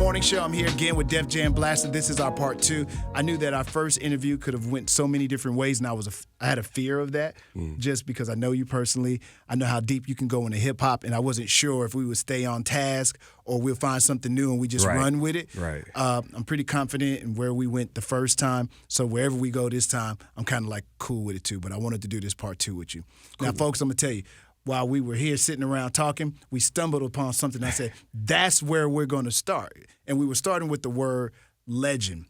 Morning Show. I'm here again with Def Jam Blaster. This is our part 2. I knew that our first interview could have went so many different ways, and I had a fear of that just because I know you personally. I know how deep you can go into hip-hop, and I wasn't sure if we would stay on task or we'll find something new and we just run with it. Right. I'm pretty confident in where we went the first time, so wherever we go this time, I'm kind of like cool with it too, but I wanted to do this part 2 with you. Cool. Now, folks, I'm going to tell you, while we were here sitting around talking, we stumbled upon something. I said, that's where we're going to start. And we were starting with the word legend.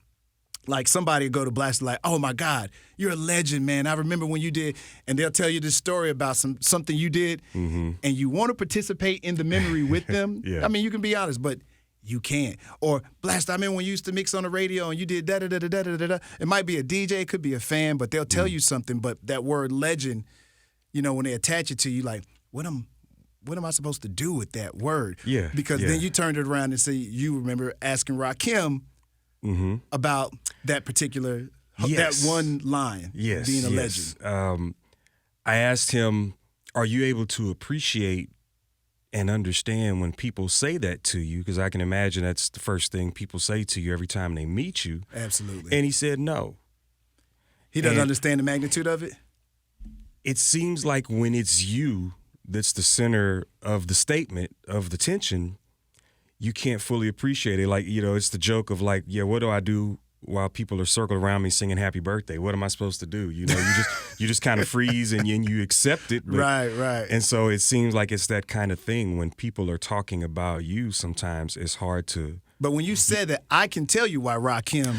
Like somebody would go to Blaster like, oh, my God, you're a legend, man. I remember when you did, and they'll tell you this story about something you did, and you want to participate in the memory with them. Yeah. I mean, you can be honest, but you can't. Or, Blaster, I remember when you used to mix on the radio and you did da-da-da-da-da-da-da. It might be a DJ, it could be a fan, but they'll tell you something. But that word legend, you know, when they attach it to you, like, what am I supposed to do with that word? Yeah. Because then you turned it around and say you remember asking Rakim about that particular that one line being a legend. I asked him, are you able to appreciate and understand when people say that to you? Because I can imagine that's the first thing people say to you every time they meet you. Absolutely. And he said no. He doesn't understand the magnitude of it? It seems like when it's you that's the center of the statement, of the tension, you can't fully appreciate it. Like, you know, it's the joke of like, yeah, what do I do while people are circled around me singing happy birthday? What am I supposed to do? You know, you just kind of freeze and you accept it. But, right. And so it seems like it's that kind of thing when people are talking about you, sometimes it's hard to. But when you said that, I can tell you why Rakim.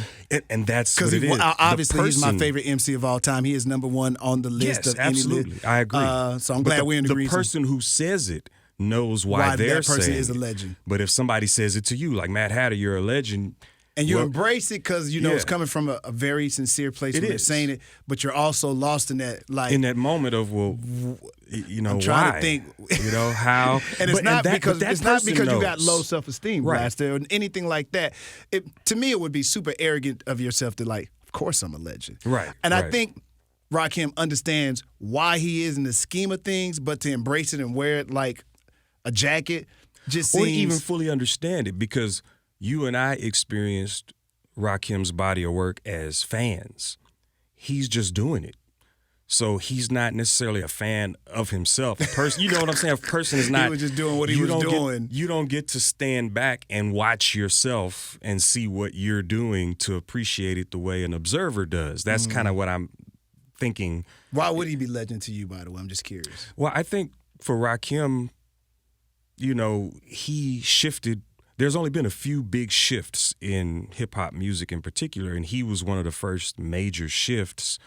And that's what it is. Obviously, he's my favorite MC of all time. He is number one on the list of absolutely. any list. I agree. So I'm glad we're in agreement. The person who says it knows why they're that person saying is a legend. But if somebody says it to you, like Matt Hatter, you're a legend. And you embrace it because you know it's coming from a very sincere place when you're saying it, but you're also lost in that, like, in that moment of, well, you know, I'm trying why? to think, you know, how? And it's not because you knows. got low self-esteem, Blaster, or anything like that. To me, it would be super arrogant of yourself to like, of course I'm a legend, right? And I think Rakim understands why he is in the scheme of things, but to embrace it and wear it like a jacket just seems, or even fully understand it, because you and I experienced Rakim's body of work as fans. He's just doing it. So he's not necessarily a fan of himself. A person, you know what I'm saying? A person is not. He was just doing what he was doing. You don't get to stand back and watch yourself and see what you're doing to appreciate it the way an observer does. That's kind of what I'm thinking. Why would he be legend to you, by the way? I'm just curious. Well, I think for Rakim, you know, he shifted. There's only been a few big shifts in hip-hop music in particular, and he was one of the first major shifts.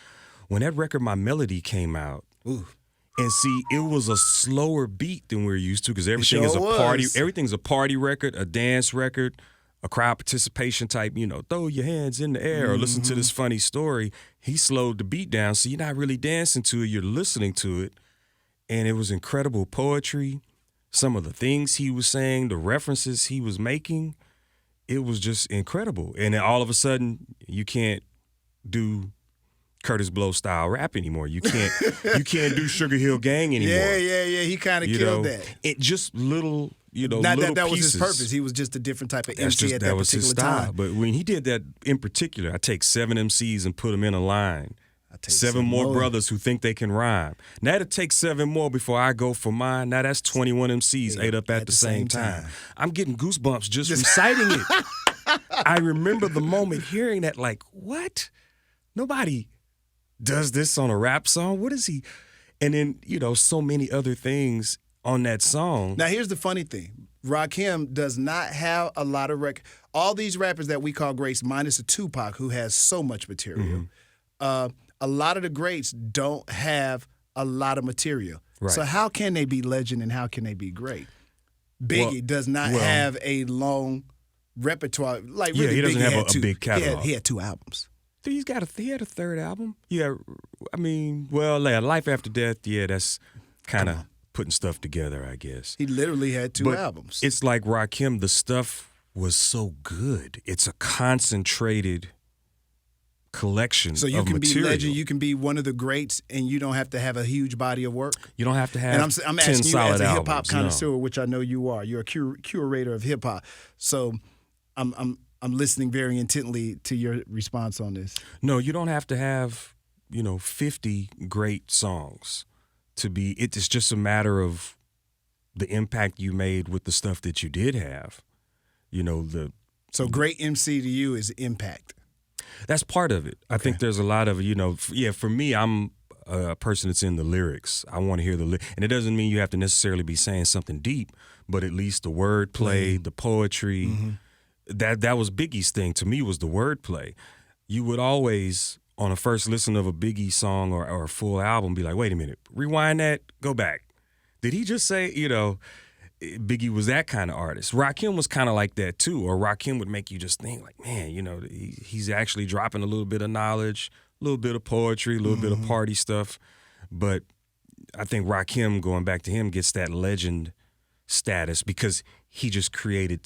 When that record, My Melody, came out, and see, it was a slower beat than we're used to, because everything is a party. Everything's a party record, a dance record, a crowd participation type, you know, throw your hands in the air or listen to this funny story. He slowed the beat down, so you're not really dancing to it, you're listening to it. And it was incredible poetry. Some of the things he was saying, the references he was making, it was just incredible. And then all of a sudden, you can't do Curtis Blow style rap anymore. You can't do Sugar Hill Gang anymore. Yeah. He kind of killed that. It just little, you know, not little that pieces. Was his purpose. He was just a different type of MC at that was particular his style. time. But when he did that in particular, I take 7 MCs and put them in a line. Seven more brothers who think they can rhyme. Now it'll take 7 more before I go for mine. Now that's 21 MCs ate up at the same time. I'm getting goosebumps just reciting it. I remember the moment hearing that, like, what? Nobody does this on a rap song. What is he? And then, you know, so many other things on that song. Now here's the funny thing. Rakim does not have a lot of all these rappers that we call greats, minus a Tupac, who has so much material. A lot of the greats don't have a lot of material. Right. So how can they be legend and how can they be great? Biggie does not have a long repertoire. Like, really, he doesn't Biggie have a big catalog. He had 2 albums. He had a 3rd album. Yeah, I mean, well, Life After Death, that's kind of putting stuff together, I guess. He literally had 2 albums. It's like Rakim, the stuff was so good. It's a concentrated collection of material. So you can be legend, you can be one of the greats, and you don't have to have a huge body of work? You don't have to have 10 solid albums. And I'm asking you as a hip-hop connoisseur, which I know you are. You're a curator of hip-hop. So I'm listening very intently to your response on this. No, you don't have to have 50 great songs to be. It's just a matter of the impact you made with the stuff that you did have. So great MC to you is impact. That's part of it. I think there's a lot of, for me, I'm a person that's in the lyrics. I want to hear and it doesn't mean you have to necessarily be saying something deep, but at least the wordplay, the poetry, that was Biggie's thing to me, was the wordplay. You would always, on a first listen of a Biggie song or a full album, be like, wait a minute, rewind that, go back. Did he just say, Biggie was that kind of artist. Rakim was kind of like that too, or Rakim would make you just think like, man, he's actually dropping a little bit of knowledge, a little bit of poetry, a little bit of party stuff. But I think Rakim, going back to him, gets that legend status because he just created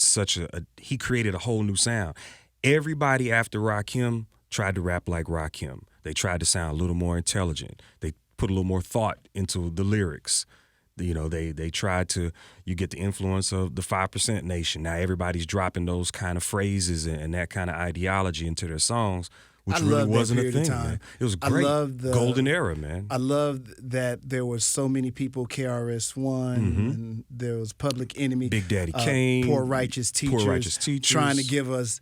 he created a whole new sound. Everybody after Rakim tried to rap like Rakim. They tried to sound a little more intelligent. They put a little more thought into the lyrics. They tried to, you get the influence of the 5% Nation. Now everybody's dropping those kind of phrases and that kind of ideology into their songs, which really wasn't a thing, man. It was great. I love the golden era, man. I love that there was so many people, KRS-One, and there was Public Enemy, Big Daddy Kane, Poor Righteous Teachers, trying to give us,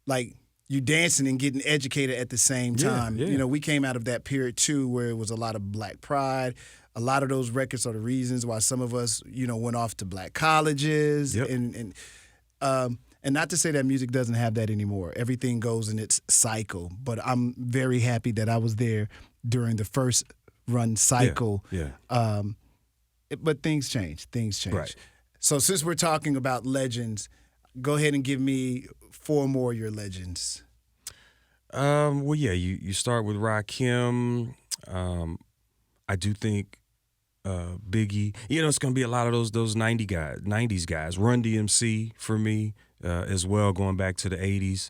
like, you dancing and getting educated at the same time. Yeah. We came out of that period too where it was a lot of black pride. A lot of those records are the reasons why some of us, went off to black colleges. Yep. And not to say that music doesn't have that anymore. Everything goes in its cycle. But I'm very happy that I was there during the first run cycle. Yeah. But things change. Right. So since we're talking about legends, go ahead and give me 4 more of your legends. You start with Rakim. I do think Biggie. It's going to be a lot of those 90s guys. Run DMC for me as well, going back to the 80s.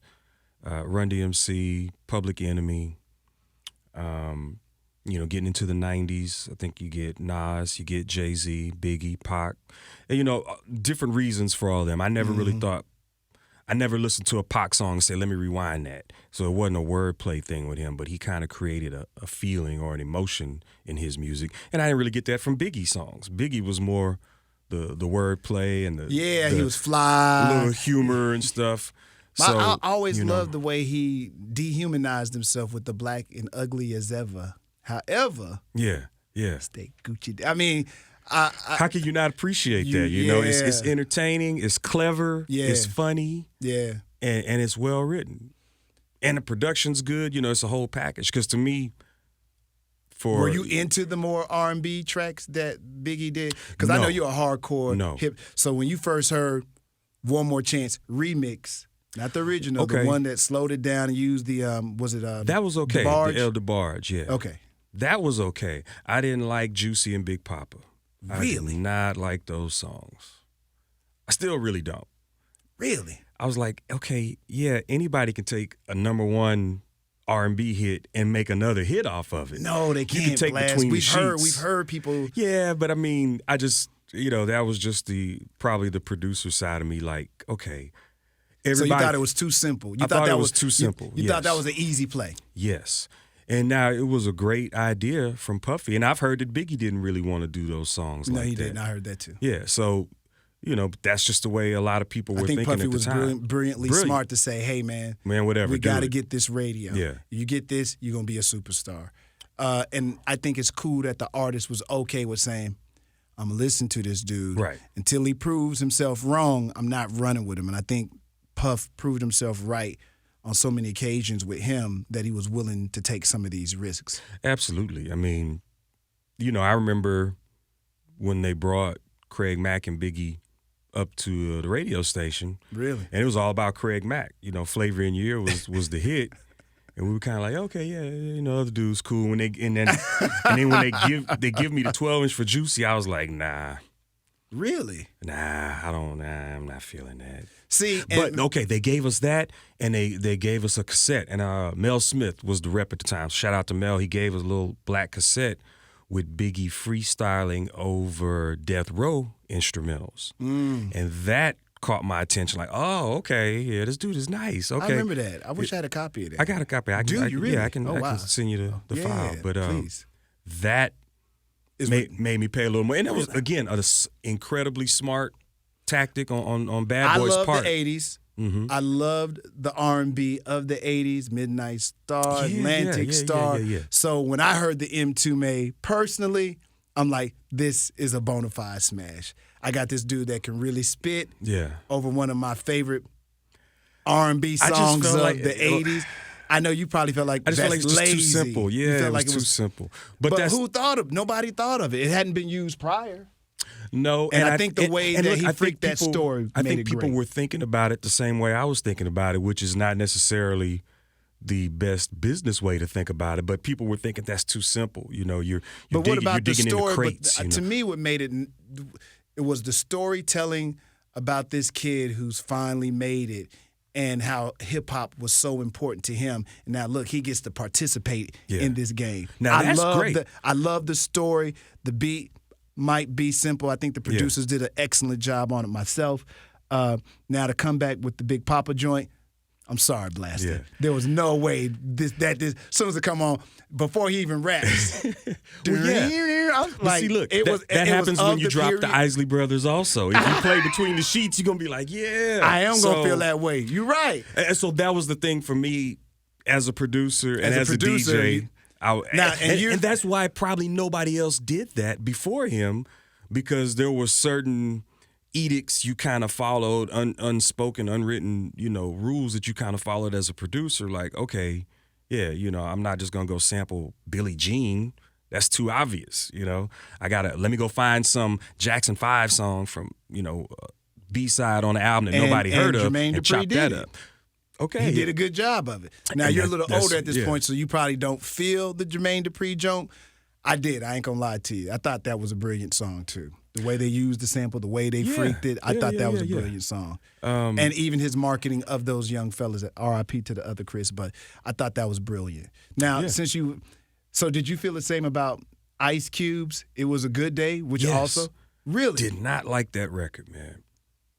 Run DMC, Public Enemy. Getting into the 90s, I think you get Nas, you get Jay-Z, Biggie, Pac. And, different reasons for all of them. I never really thought, I never listened to a Pac song and say, let me rewind that. So it wasn't a wordplay thing with him, but he kind of created a feeling or an emotion in his music. And I didn't really get that from Biggie songs. Biggie was more the wordplay and he was fly. Little humor and stuff. So, I always loved the way he dehumanized himself with the black and ugly as ever. However, stay Gucci. I mean, how can you not appreciate that? It's entertaining, it's clever, it's funny, and it's well written, and the production's good. It's a whole package. Because to me, were you into the more R&B tracks that Biggie did? Because I know you're a hardcore hip. So when you first heard "One More Chance" remix, not the original, the one that slowed it down and used the that was okay. DeBarge? The El DeBarge, yeah. Okay, that was okay. I didn't like Juicy and Big Papa. Really? I did not like those songs. I still really don't. Really? I was like, okay, anybody can take a number 1 R&B hit and make another hit off of it. No, they can't. You can take Blast. between the sheets. We've heard people. Yeah, but I mean, I just, that was just probably the producer side of me. Like, okay, everybody. So you thought it was too simple. I thought it was too simple. You thought that was an easy play. Yes. And now it was a great idea from Puffy. And I've heard that Biggie didn't really want to do those songs like that. No, he didn't. I heard that too. Yeah, so, that's just the way a lot of people were thinking Puffy at the time. I think Puffy was brilliantly smart to say, hey, man, whatever, we got to get this radio. Yeah. You get this, you're going to be a superstar. And I think it's cool that the artist was okay with saying, I'm going to listen to this dude. Right. Until he proves himself wrong, I'm not running with him. And I think Puff proved himself right on so many occasions with him that he was willing to take some of these risks. Absolutely. I mean, I remember when they brought Craig Mack and Biggie up to the radio station. Really? And it was all about Craig Mack. Flavor in Your Ear was the hit. And we were kind of like, okay, other dude's cool. And then when they give me the 12-inch for Juicy, I was like, nah. Really? I'm not feeling that. See, but okay, they gave us that, and they gave us a cassette. And Mel Smith was the rep at the time. Shout out to Mel. He gave us a little black cassette with Biggie freestyling over Death Row instrumentals. And that caught my attention. Like, oh, okay, yeah, this dude is nice. Okay, I remember that. I wish I had a copy of that. I got a copy. Do you really? Yeah, I can. Oh, I wow. can send you the file. But please. that made me pay a little more. And it was again an incredibly smart tactic on Bad Boy's part. I love the '80s. Mm-hmm. I loved the R&B of the '80s, Midnight Star, Atlantic Star. Yeah. So when I heard the M2 personally, I'm like, this is a bona fide smash. I got this dude that can really spit over one of my favorite R&B songs of the '80s. I know you probably felt like I just felt like it's just lazy. too simple. Yeah, it was too simple. But who thought of? Nobody thought of it. It hadn't been used prior. No, and I think the way that he freaked that story made it great. I think people were thinking about it the same way I was thinking about it, which is not necessarily the best business way to think about it. But people were thinking that's too simple. You know, you're digging in the crates. To me, what made it was the storytelling about this kid who's finally made it. And how hip-hop was so important to him. And now, look, he gets to participate in this game. Now, that's great. I love the story. The beat might be simple. I think the producers did an excellent job on it myself. Now, to come back with the Big Papa joint, I'm sorry, Blaster. Yeah. There was no way this as soon as it come on, before he even raps. Like, see, look, that happens when you drop the Isley Brothers also. If you play between the sheets, you're going to be like, yeah. I am going to feel that way. You're right. And so that was the thing for me as a producer and as a DJ. And that's why probably nobody else did that before him, because there were certain edicts you kind of followed, unspoken, unwritten, rules that you kind of followed as a producer. Like, okay, yeah, I'm not just gonna go sample Billie Jean. That's too obvious, let me go find some Jackson 5 song from, B-side on the album that nobody heard of and chop that up. Okay. He did a good job of it. Now, you're a little older at this point, so you probably don't feel the Jermaine Dupri joint. I did. I ain't gonna lie to you. I thought that was a brilliant song, too. The way they used the sample, the way they freaked it, I thought that was a brilliant song. And even his marketing of those young fellas, RIP to the other Chris, but I thought that was brilliant. Now, so did you feel the same about Ice Cube's It Was a Good Day, which also, really? Did not like that record, man.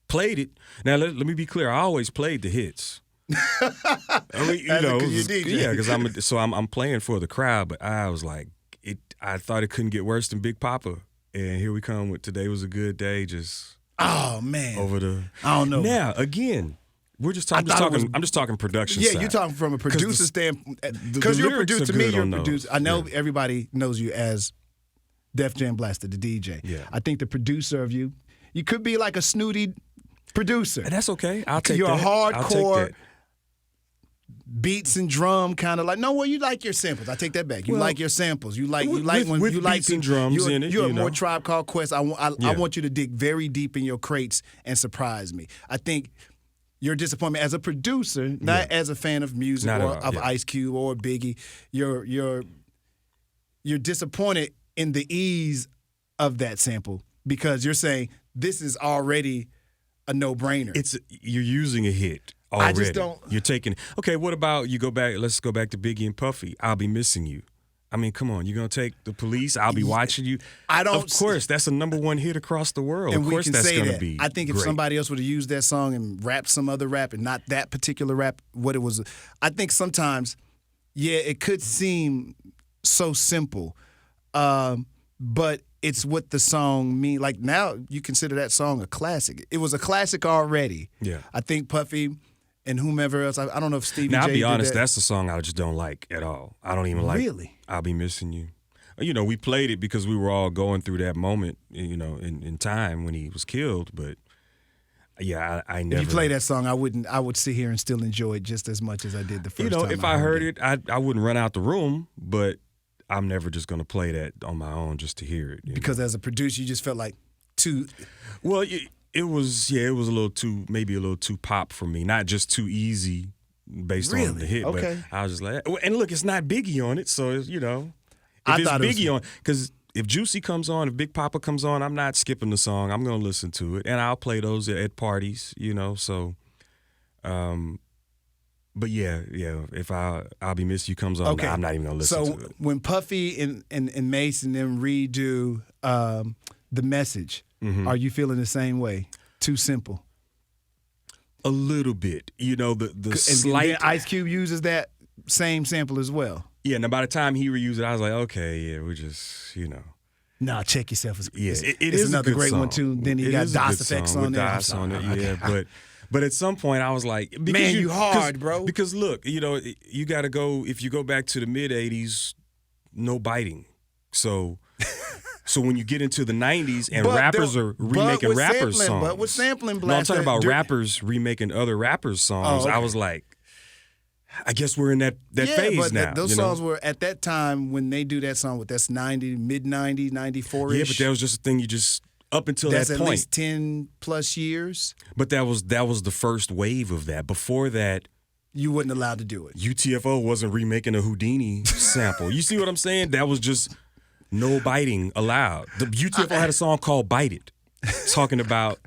Played it. Now, let me be clear. I always played the hits. I mean, because I'm playing for the crowd, but I was like, I thought it couldn't get worse than Big Papa. And here we come with Today Was a Good Day, just over the. I don't know. Now again, I'm just talking production. Yeah, side. you're talking from a producer standpoint because you're a producer. To me, you're a producer. I know everybody knows you as Def Jam Blaster, the DJ. Yeah. I think the producer of you could be like a snooty producer. And that's okay. I'll take you're that. You're a hardcore beats and drum kind of like. No, well, you like your samples. I take that back. You like your samples. You like beats and drums in it. You're a more Tribe Called Quest. I want you to dig very deep in your crates and surprise me. I think your disappointment as a producer, not as a fan of music or of Ice Cube or Biggie, you're disappointed in the ease of that sample because you're saying this is already a no-brainer. You're using a hit. Already. I just don't. You're taking. Okay, what about you go back? Let's go back to Biggie and Puffy. I'll Be Missing You. I mean, come on. You're gonna take The Police. I'll Be Watching You. Of course, that's a #1 hit across the world. And of course, that's gonna be. I think if somebody else would have used that song and rapped some other rap and not that particular rap, what it was. I think sometimes, it could seem so simple, but it's what the song mean. Like now, you consider that song a classic. It was a classic already. Yeah. I think Puffy and whomever else. I don't know if Stevie J. Now, I'll be honest, that. that's the song I just don't like at all. I don't even like. Really? I'll Be Missing You. We played it because we were all going through that moment, in time when he was killed. But yeah, I never. If you play that song, I would sit here and still enjoy it just as much as I did the first time. If I heard it, I wouldn't run out the room, but I'm never just going to play that on my own just to hear it. Because as a producer, you just felt like too. Well, it was a little too pop for me, not just too easy based on the hit. Okay. But I was just like, and look, it's not Biggie on it, so if I it's thought Biggie on, because if Juicy comes on, if Big Papa comes on, I'm not skipping the song. I'm gonna listen to it, and I'll play those at parties, So, but if I'll Be Missing You comes on, I'm not even gonna listen to it. So when Puffy and Mace and them redo The Message. Mm-hmm. Are you feeling the same way? Too simple. A little bit, you know, the And slight. then Ice Cube uses that same sample as well. Yeah, and by the time he reused it, I was like, okay, yeah, we're just, you know. Nah, Check Yourself is Yeah, it's, it it's is a another good great song. one too. Then he It got is a DOS good effects song on with there. I'm DOS on it, sorry. yeah. But at some point, I was like, because Man, you hard, bro. Because look, you know, you got to go. If you go back to the mid '80s, no biting. So when you get into the '90s and rappers are remaking rappers' songs, but with sampling no, I'm blast, talking about rappers remaking other rappers' songs. okay. I was like, I guess we're in that phase but now. those you know? songs were at that time when they do that song with that's 90, mid 90s, 94 ish. Yeah, but that was just a thing you just up until that's that at point. least 10 plus years. But that was the first wave of that. Before that, You wasn't allowed to do it. UTFO wasn't remaking a Houdini sample. You see what I'm saying? That was just no biting allowed. The UTFO had a song called "Bite It," talking about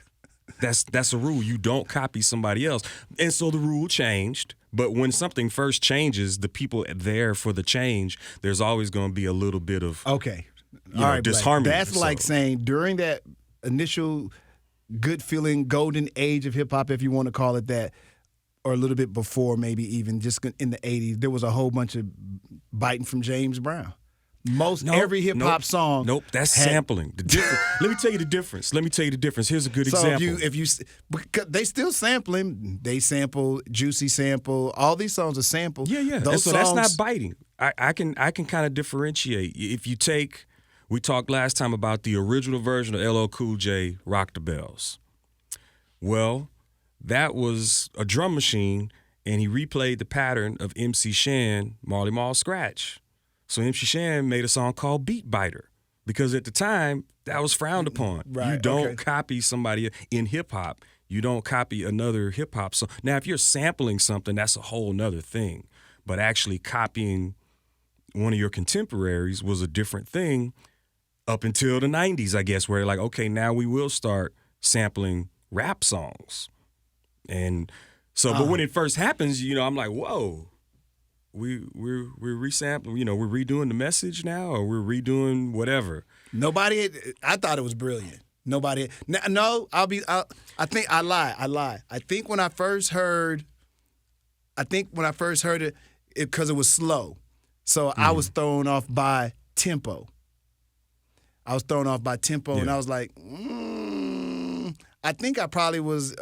that's a rule. You don't copy somebody else, and so the rule changed. But when something first changes, the people there for the change, there's always going to be a little bit of Okay. you know, disharmony. That's like So- saying during that initial good feeling golden age of hip hop, if you want to call it that, or a little bit before, maybe even just in the 80s, there was a whole bunch of biting from James Brown. Every hip hop song. Nope, that's had- sampling. The difference. Let me tell you the difference. Here's a good So example. because they still sampling, they sample Juicy sample. All these songs are sampled. Yeah. And Those so songs, that's not biting. I can kind of differentiate. If you take, we talked last time about the original version of LL Cool J, "Rock the Bells." Well, that was a drum machine, and he replayed the pattern of MC Shan, Marley Marl Scratch. So MC Shan made a song called Beat Biter because at the time that was frowned upon. Right, You don't okay. copy somebody in hip hop. You don't copy another hip hop song. Now, if you're sampling something, that's a whole nother thing. But actually copying one of your contemporaries was a different thing up until the 90s, I guess, where like, okay, now we will start sampling rap songs. And so, but when it first happens, you know, I'm like, whoa, we're resampling, you know, we're redoing the message now, or we're redoing whatever. I thought it was brilliant. Nobody. No, I think I lie. I think when I first heard it, because it was slow, so I was thrown off by tempo. And I was like, I think I probably was.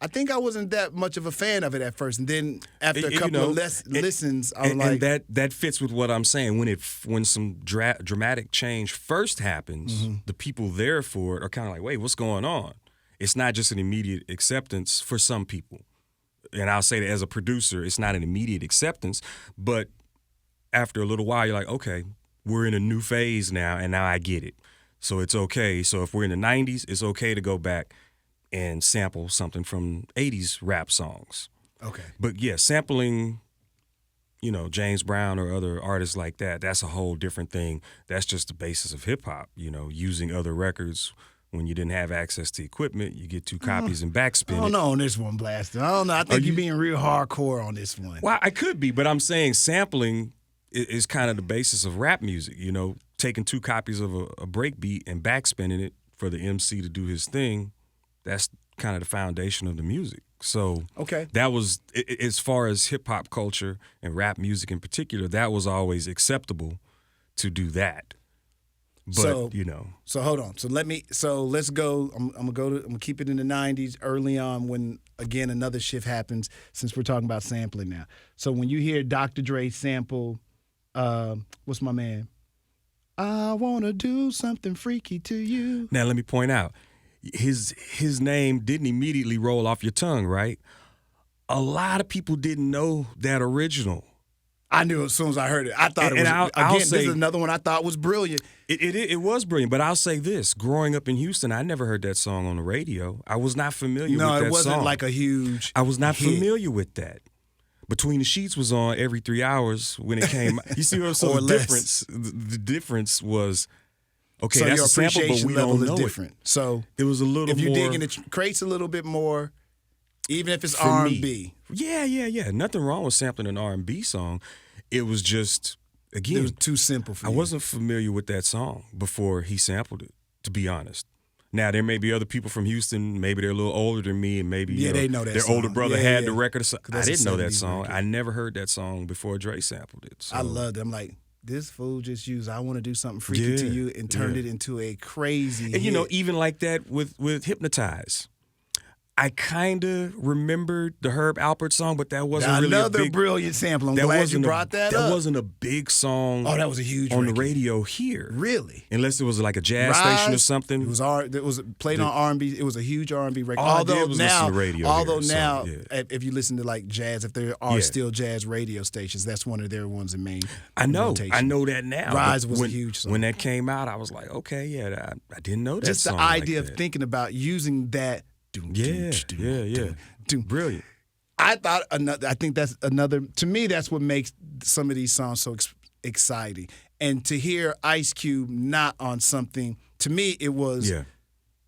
I think I wasn't that much of a fan of it at first, and then after a couple of listens, I was like, and that fits with what I'm saying. When some dramatic change first happens, the people there for it are kind of like, wait, what's going on? It's not just an immediate acceptance for some people, and I'll say that as a producer, it's not an immediate acceptance, but after a little while, you're like, okay, we're in a new phase now, and now I get it. So it's okay. So if we're in the 90s, it's okay to go back and sample something from 80s rap songs. okay. But yeah, sampling, you know, James Brown or other artists like that, that's a whole different thing. That's just the basis of hip hop, you know, using other records when you didn't have access to equipment, you get two copies and backspin I don't know on this one, Blaster. I don't know. I think you're being real hardcore on this one. Well, I could be, but I'm saying sampling is kind of the basis of rap music, you know, taking two copies of a breakbeat and backspinning it for the MC to do his thing. That's kind of the foundation of the music. So Okay. that was, as far as hip hop culture and rap music in particular, that was always acceptable to do that. But you know, So hold on. Let's go. I'm gonna keep it in the 90s, early on, when again another shift happens. Since we're talking about sampling now, so when you hear Dr. Dre sample, what's my man? I wanna do something freaky to you. now let me point out, his name didn't immediately roll off your tongue, right? A lot of people didn't know that original. I knew as soon as I heard it. I thought it And was I'll this say- is another one I thought was brilliant. It was brilliant, but I'll say this: growing up in Houston, I never heard that song on the radio. I was not familiar with that No, song. it wasn't like a huge. I was not hit. familiar with that. Between the Sheets was on every 3 hours when it came. You see what I'm saying? Or The less. difference. The difference was okay. So that's your a sample, but appreciation we level don't is know different. So it. It was a little if you more. dig in the crates a little bit more, even if it's For me. R&B, Yeah. Nothing wrong with sampling an R&B song. It was just it again. was too simple for I you. wasn't familiar with that song before he sampled it, to be honest. Now there may be other people from Houston. Maybe they're a little older than me, and maybe they know that their song. older brother had the record. I That's a didn't know that 70s song. record. I never heard that song before Dre sampled it. So. I loved it. I'm like, this fool just used "I Want to Do Something Freaky to You" and turned it into a crazy. And hit. even like that with Hypnotize. I kind of remembered the Herb Alpert song, but that wasn't really another a big, brilliant sample. I'm glad you brought that up. That wasn't a big song. Oh, that was a huge on record. the radio here. Really? Unless it was like a jazz station or something. It was played on R&B. It was a huge R&B record. All I did was listen to radio now, here, if you listen to like jazz, if there are still jazz radio stations, that's one of their ones in main. I know rotation. that now. Rise was a huge song. When that came out, I was like, okay, I didn't know that. Just song the idea like of thinking about using that. Brilliant. I think that's another. To me, that's what makes some of these songs so exciting. And to hear Ice Cube not on something, to me, it was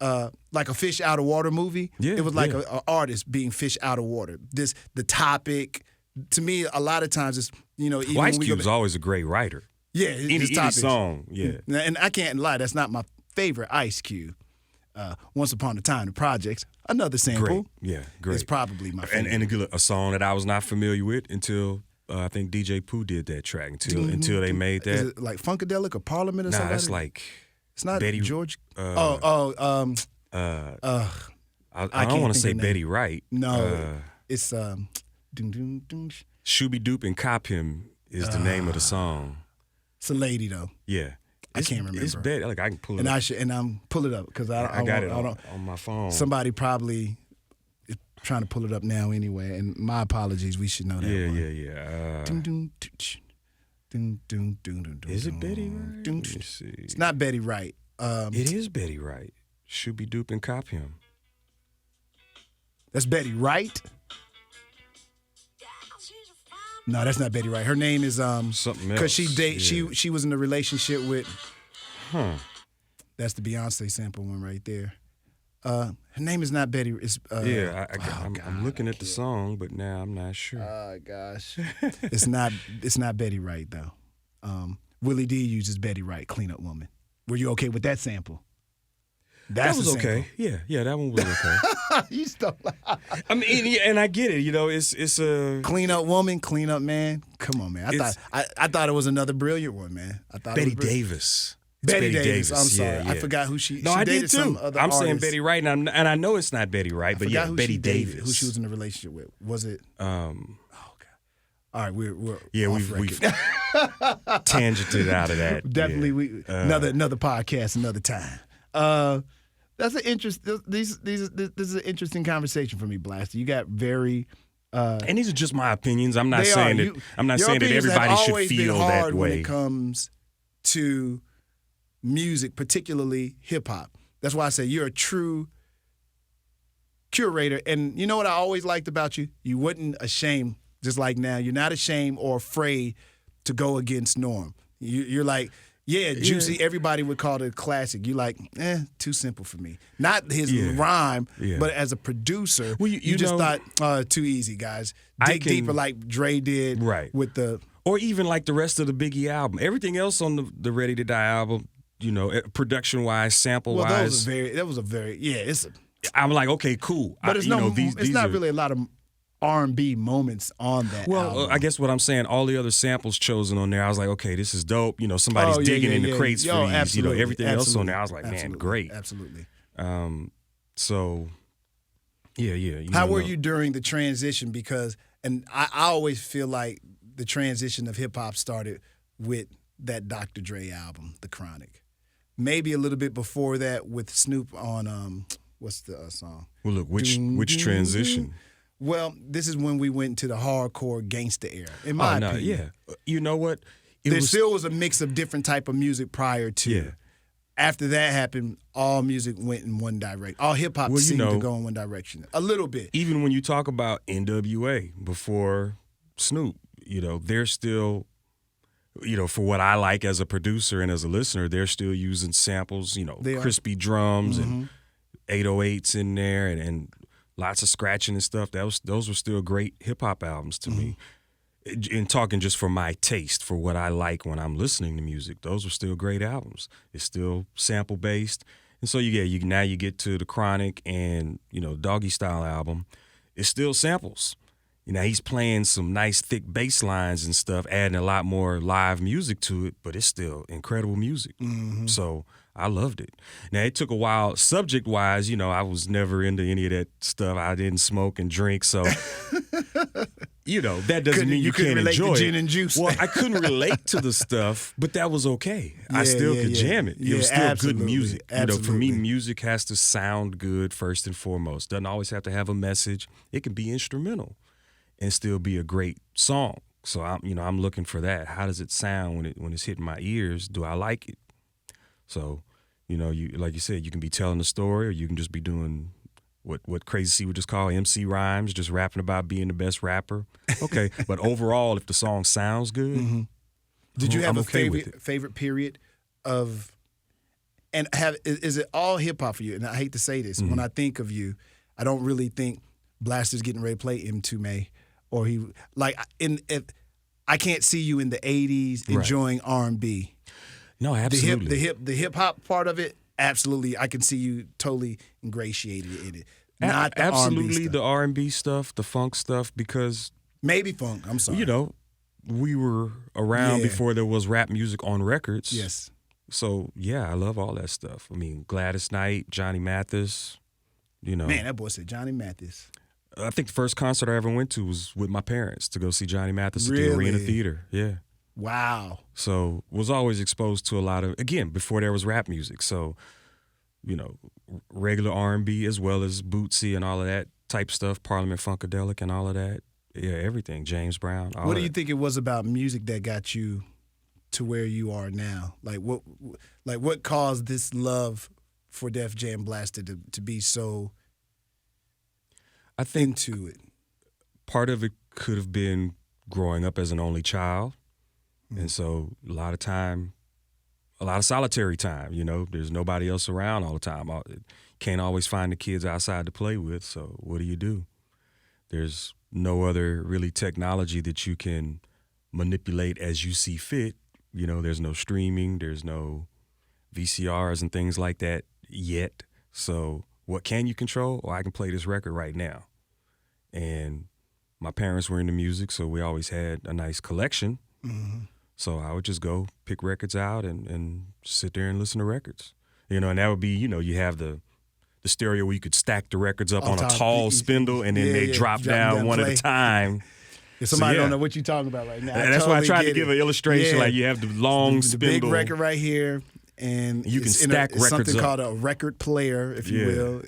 like a fish out of water movie. Yeah, it was like an artist being fish out of water. The topic. To me, a lot of times it's even Ice Cube's always a great writer. Yeah, any song. Yeah, and I can't lie. That's not my favorite Ice Cube. Once Upon a Time, the Projects, another sample. Great. It's probably my favorite. And a song that I was not familiar with until I think DJ Pooh did that track. Until they made that. Is it like Funkadelic or Parliament or something? Nah, that's like. It's not Betty, George. I I don't want to say Betty Wright. No, it's Shooby Doop and Cop Him is the name of the song. It's a lady though. Yeah. I can't remember. It's Betty. Like I can pull it up. I'm pull it up because I got it on my phone. Somebody probably is trying to pull it up now anyway. And my apologies. We should know that. Yeah. Is it Betty Wright? Let me see. It's not Betty Wright. It is Betty Wright. Shooby Doop and Cop Him. That's Betty Wright. No, that's not Betty Wright. Her name is something else. Because she was in a relationship with. That's the Beyonce sample one right there. Her name is not Betty. It's I'm looking at the song, but now I'm not sure. Oh gosh, it's not Betty Wright though. Willie D uses Betty Wright, Clean Up Woman. Were you okay with that sample? That was okay. Yeah, that one was okay. You still. I mean, and I get it. It's a Clean Up Woman, Clean Up Man. Come on, man. I thought it was another brilliant one, man. I thought Betty Davis. Betty Davis. I'm sorry, Yeah. I forgot who she. No, she I dated did too. Some other I'm saying artist. Betty Wright, and I know it's not Betty Wright, but yeah, Betty Davis. Who she was in a relationship with? Was it? Oh God. All right, we're we've tangented out of that. Definitely, another podcast, another time. That's an interest. This is an interesting conversation for me, Blaster. You got very. And these are just my opinions. I'm not saying that everybody should feel that way. When it comes to music, particularly hip hop. That's why I say you're a true curator. And you know what I always liked about you? You wasn't ashamed, just like now. You're not ashamed or afraid to go against norm. You're like, Juicy, everybody would call it a classic. You like, too simple for me. Not his rhyme, but as a producer, you just thought, too easy, guys. Dig deeper like Dre did with the... Or even like the rest of the Biggie album. Everything else on the Ready to Die album, production-wise, sample-wise. I'm like, okay, cool. But it's not really a lot of R&B moments on that album. I guess what I'm saying, all the other samples chosen on there, I was like, okay, this is dope. Somebody's digging in the crates for these. Everything else on there, I was like, man, great. Absolutely. How were you during the transition? Because, and I always feel like the transition of hip-hop started with that Dr. Dre album, The Chronic. Maybe a little bit before that with Snoop on, what's the song? Well, look, which transition? Well, this is when we went into the hardcore gangster era, in my opinion. Yeah. You know what? There still was a mix of different type of music prior to. Yeah. After that happened, all music went in one direction. All hip-hop seemed to go in one direction. A little bit. Even when you talk about NWA before Snoop, they're still, for what I like as a producer and as a listener, they're still using samples, crispy drums and 808s in there and lots of scratching and stuff. Those were still great hip-hop albums to me. And talking just for my taste, for what I like when I'm listening to music, those were still great albums. It's still sample-based. And so now you get to the Chronic and, Doggy Style album. It's still samples. He's playing some nice thick bass lines and stuff, adding a lot more live music to it, but it's still incredible music. Mm-hmm. So I loved it. Now, it took a while. Subject-wise, I was never into any of that stuff. I didn't smoke and drink, so, that doesn't mean you can't relate enjoy to it. gin and juice. Well, I couldn't relate to the stuff, but that was okay. I still could jam it. Yeah, it was still absolutely. good music. Absolutely. For me, music has to sound good first and foremost. Doesn't always have to have a message. It can be instrumental and still be a great song. So I'm looking for that. How does it sound when it's hitting my ears? Do I like it? So, you like you said, you can be telling a story, or you can just be doing what Crazy C would just call MC rhymes, just rapping about being the best rapper. Okay, but overall, if the song sounds good, mm-hmm. Did you have a okay favorite period of? And is it all hip hop for you? And I hate to say this, when I think of you, I don't really think Blaster's getting ready to play M2 or he I can't see you in the '80s enjoying R&B. No, absolutely. The hip hop part of it, absolutely. I can see you totally ingratiated in it. Not the absolutely R&B stuff. The R&B stuff, the funk stuff, because maybe funk. I'm sorry. We were around before there was rap music on records. Yes. So I love all that stuff. I mean, Gladys Knight, Johnny Mathis. Man, that boy said Johnny Mathis. I think the first concert I ever went to was with my parents to go see Johnny Mathis Really? at the Arena Theater. Yeah. Wow. So was always exposed to a lot of, again, before there was rap music. So, regular R&B as well as Bootsy and all of that type stuff, Parliament Funkadelic and all of that. Yeah, everything. James Brown. What do you think it was about music that got you to where you are now? What caused this love for Def Jam Blaster to be so I think into it? Part of it could have been growing up as an only child. And so a lot of solitary time, there's nobody else around all the time. Can't always find the kids outside to play with, so what do? There's no other really technology that you can manipulate as you see fit. There's no streaming, there's no VCRs and things like that yet. So what can you control? Well, I can play this record right now. And my parents were into music, so we always had a nice collection. Mm-hmm. So I would just go pick records out and sit there and listen to records. And that would be, you have the stereo where you could stack the records up on a tall spindle and then they drop down one at a time. If somebody don't know what you're talking about right now. And that's why I tried to give an illustration. Like you have the long spindle. The big record right here. And you can stack records something up. called a record player, if you will.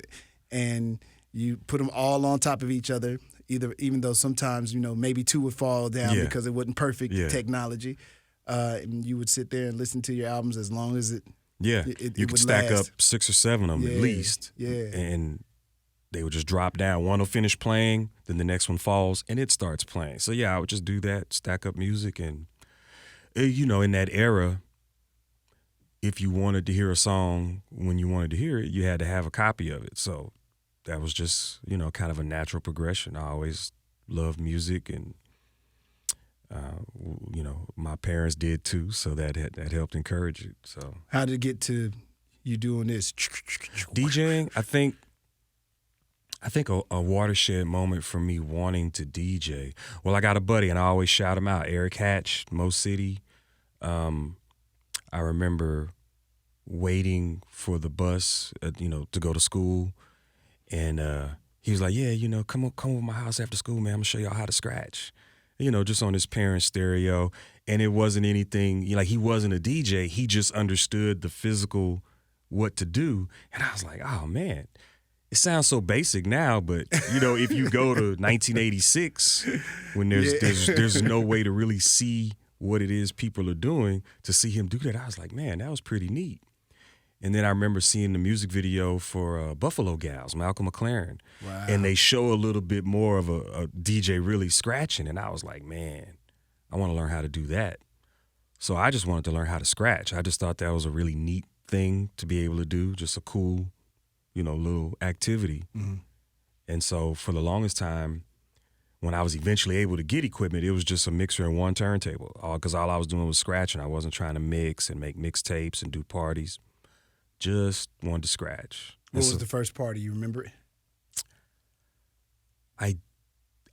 And you put them all on top of each other. Even though sometimes, maybe two would fall down because it wasn't perfect technology. And you would sit there and listen to your albums as long as it you could stack last. up 6 or 7 of them at least. Yeah. And they would just drop down. One will finish playing, then the next one falls, and it starts playing. So, I would just do that, stack up music. And, in that era, if you wanted to hear a song when you wanted to hear it, you had to have a copy of it. So that was just, kind of a natural progression. I always loved music, and my parents did too, so that helped encourage it. So how did it get to you doing this? DJing, I think a watershed moment for me wanting to DJ. Well, I got a buddy, and I always shout him out, Eric Hatch, Mo City. I remember waiting for the bus, to go to school, and he was like, come over my house after school, man. I'm gonna show y'all how to scratch. Just on his parents' stereo. And it wasn't anything, he wasn't a DJ. He just understood the physical, what to do. And I was like, oh, man, it sounds so basic now. But, if you go to 1986, when there's no way to really see what it is people are doing, to see him do that, I was like, man, that was pretty neat. And then I remember seeing the music video for Buffalo Gals, Malcolm McLaren. Wow. And they show a little bit more of a DJ really scratching. And I was like, man, I want to learn how to do that. So I just wanted to learn how to scratch. I just thought that was a really neat thing to be able to do, just a cool, little activity. Mm-hmm. And so for the longest time, when I was eventually able to get equipment, it was just a mixer and one turntable. Because all I was doing was scratching. I wasn't trying to mix and make mixtapes and do parties. just wanted to scratch. What was the first party? You remember it?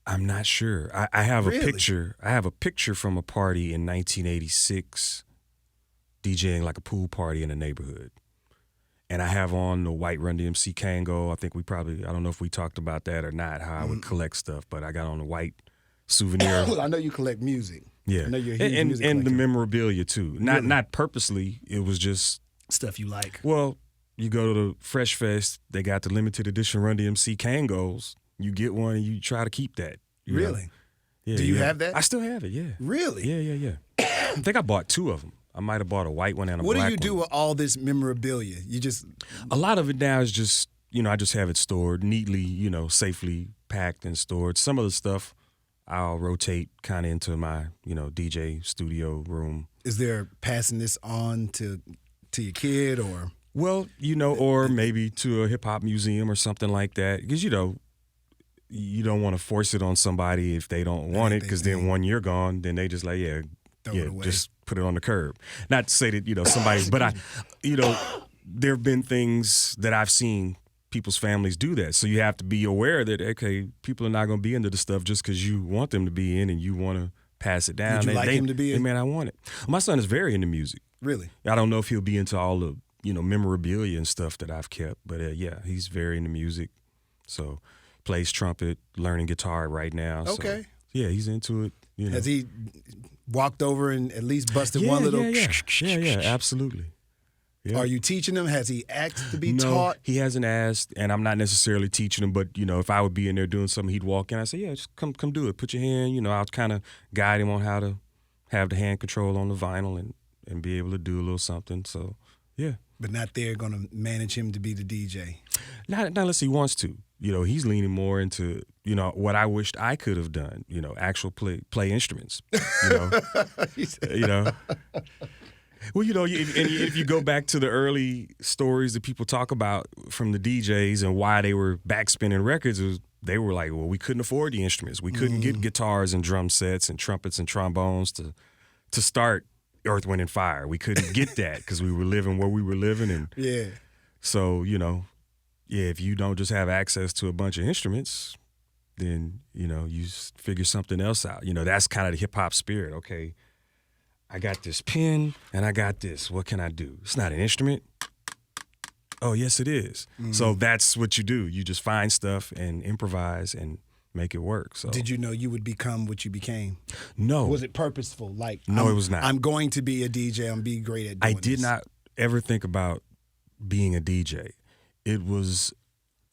I'm not sure. I have Really? a picture. I have a picture from a party in 1986, DJing like a pool party in a neighborhood. And I have on the white Run DMC Kango. I think I don't know if we talked about that or not, how I would collect stuff, but I got on the white souvenir. I know you collect music. Yeah. I know you're a huge music and the collector. memorabilia too. Not purposely. It was just Stuff you like. well, you go to the Fresh Fest, they got the limited edition Run DMC Kangos. You get one and you try to keep that. You know? Really? Yeah. Do you have that? I still have it, yeah. Really? Yeah. I think I bought 2 of them. I might have bought a white one and a What black do you do one. with all this memorabilia? You just A lot of it now is just, I just have it stored neatly, safely packed and stored. Some of the stuff I'll rotate kind of into my, DJ studio room. is there passing this on to your kid or? Well, or maybe to a hip hop museum or something like that. Because, you don't want to force it on somebody if they don't want it. Because then when you're gone, then they just like, Throw it away. just put it on the curb. Not to say that, somebody, but there have been things that I've seen people's families do that. So you have to be aware that, okay, people are not going to be into the stuff just because you want them to be in and you want to pass it down. Would you like him to be in? Man, I want it. My son is very into music. Really? I don't know if he'll be into all the, memorabilia and stuff that I've kept. But, he's very into music. So plays trumpet, learning guitar right now. Okay. So, yeah, he's into it. Has he walked over and at least busted one little? Yeah, absolutely. Yeah. Are you teaching him? Has he asked to be No, taught? he hasn't asked, and I'm not necessarily teaching him. But if I would be in there doing something, he'd walk in. I say, "Yeah, just come do it. Put your hand." I'll kind of guide him on how to have the hand control on the vinyl and be able to do a little something. So, yeah. But not there going to manage him to be the DJ. Not unless he wants to. He's leaning more into what I wished I could have done. Actual play instruments. Well, if you go back to the early stories that people talk about from the DJs and why they were backspinning records, they were like, well, we couldn't afford the instruments. We couldn't get guitars and drum sets and trumpets and trombones to start Earth, Wind, and Fire. We couldn't get that because we were living where we were living. And Yeah. so, if you don't just have access to a bunch of instruments, then, you figure something else out. That's kind of the hip-hop spirit, okay? I got this pen and I got this. What can I do? It's not an instrument. Oh, yes, it is. So that's what you do. You just find stuff and improvise and make it work. So Did you know you would become what you became? No. Was it purposeful? Like, No, it was not. I'm going to be a DJ. I'm be great at doing I did this. not ever think about being a DJ. It was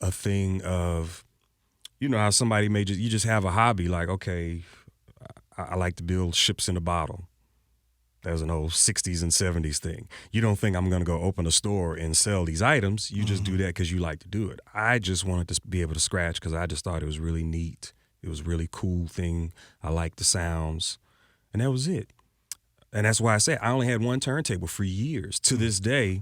a thing of, how somebody may you just have a hobby. Like, okay, I like to build ships in a bottle. That was an old 60s and 70s thing. You don't think I'm going to go open a store and sell these items. You just do that because you like to do it. I just wanted to be able to scratch because I just thought it was really neat. It was a really cool thing. I liked the sounds. And that was it. And that's why I say I only had one turntable for years. To this day,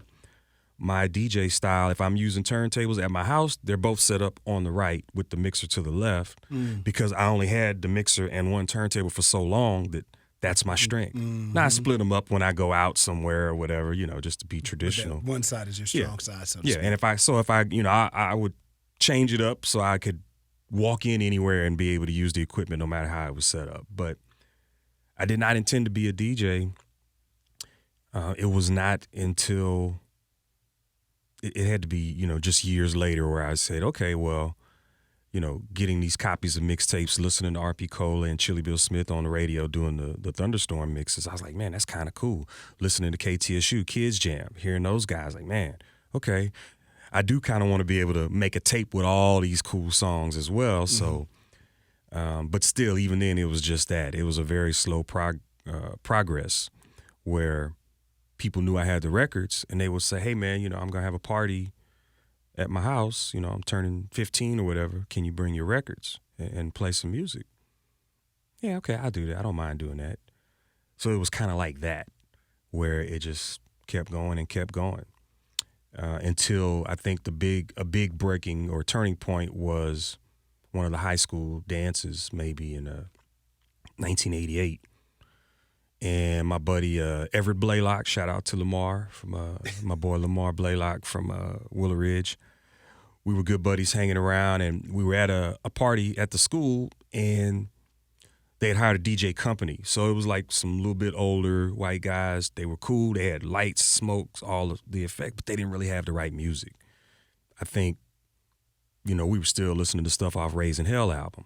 my DJ style, if I'm using turntables at my house, they're both set up on the right with the mixer to the left because I only had the mixer and one turntable for so long that that's my strength. Now I split them up when I go out somewhere or whatever, just to be traditional. One side is your strong side, so to Yeah, speak. and if I would change it up so I could walk in anywhere and be able to use the equipment no matter how it was set up. But I did not intend to be a DJ. It was not until it had to be, just years later where I said, okay, well, getting these copies of mixtapes, listening to R.P. Cola and Chili Bill Smith on the radio doing the Thunderstorm mixes. I was like, man, that's kind of cool. Listening to KTSU, Kids Jam, hearing those guys, like, man, okay. I do kind of want to be able to make a tape with all these cool songs as well. So, but still, even then, it was just that. It was a very slow progress where people knew I had the records and they would say, hey, man, I'm going to have a party at my house, I'm turning 15 or whatever. Can you bring your records and play some music? Yeah, okay, I'll do that. I don't mind doing that. So it was kind of like that, where it just kept going and kept going until I think a big breaking or turning point was one of the high school dances, maybe in 1988. and my buddy Everett Blaylock. Shout out to Lamar from my boy Lamar Blaylock from Willow Ridge. We were good buddies hanging around, and we were at a party at the school, and they had hired a DJ company. So it was like some little bit older white guys. They were cool. They had lights, smokes, all of the effect, but they didn't really have the right music. I think, we were still listening to stuff off Raising Hell album.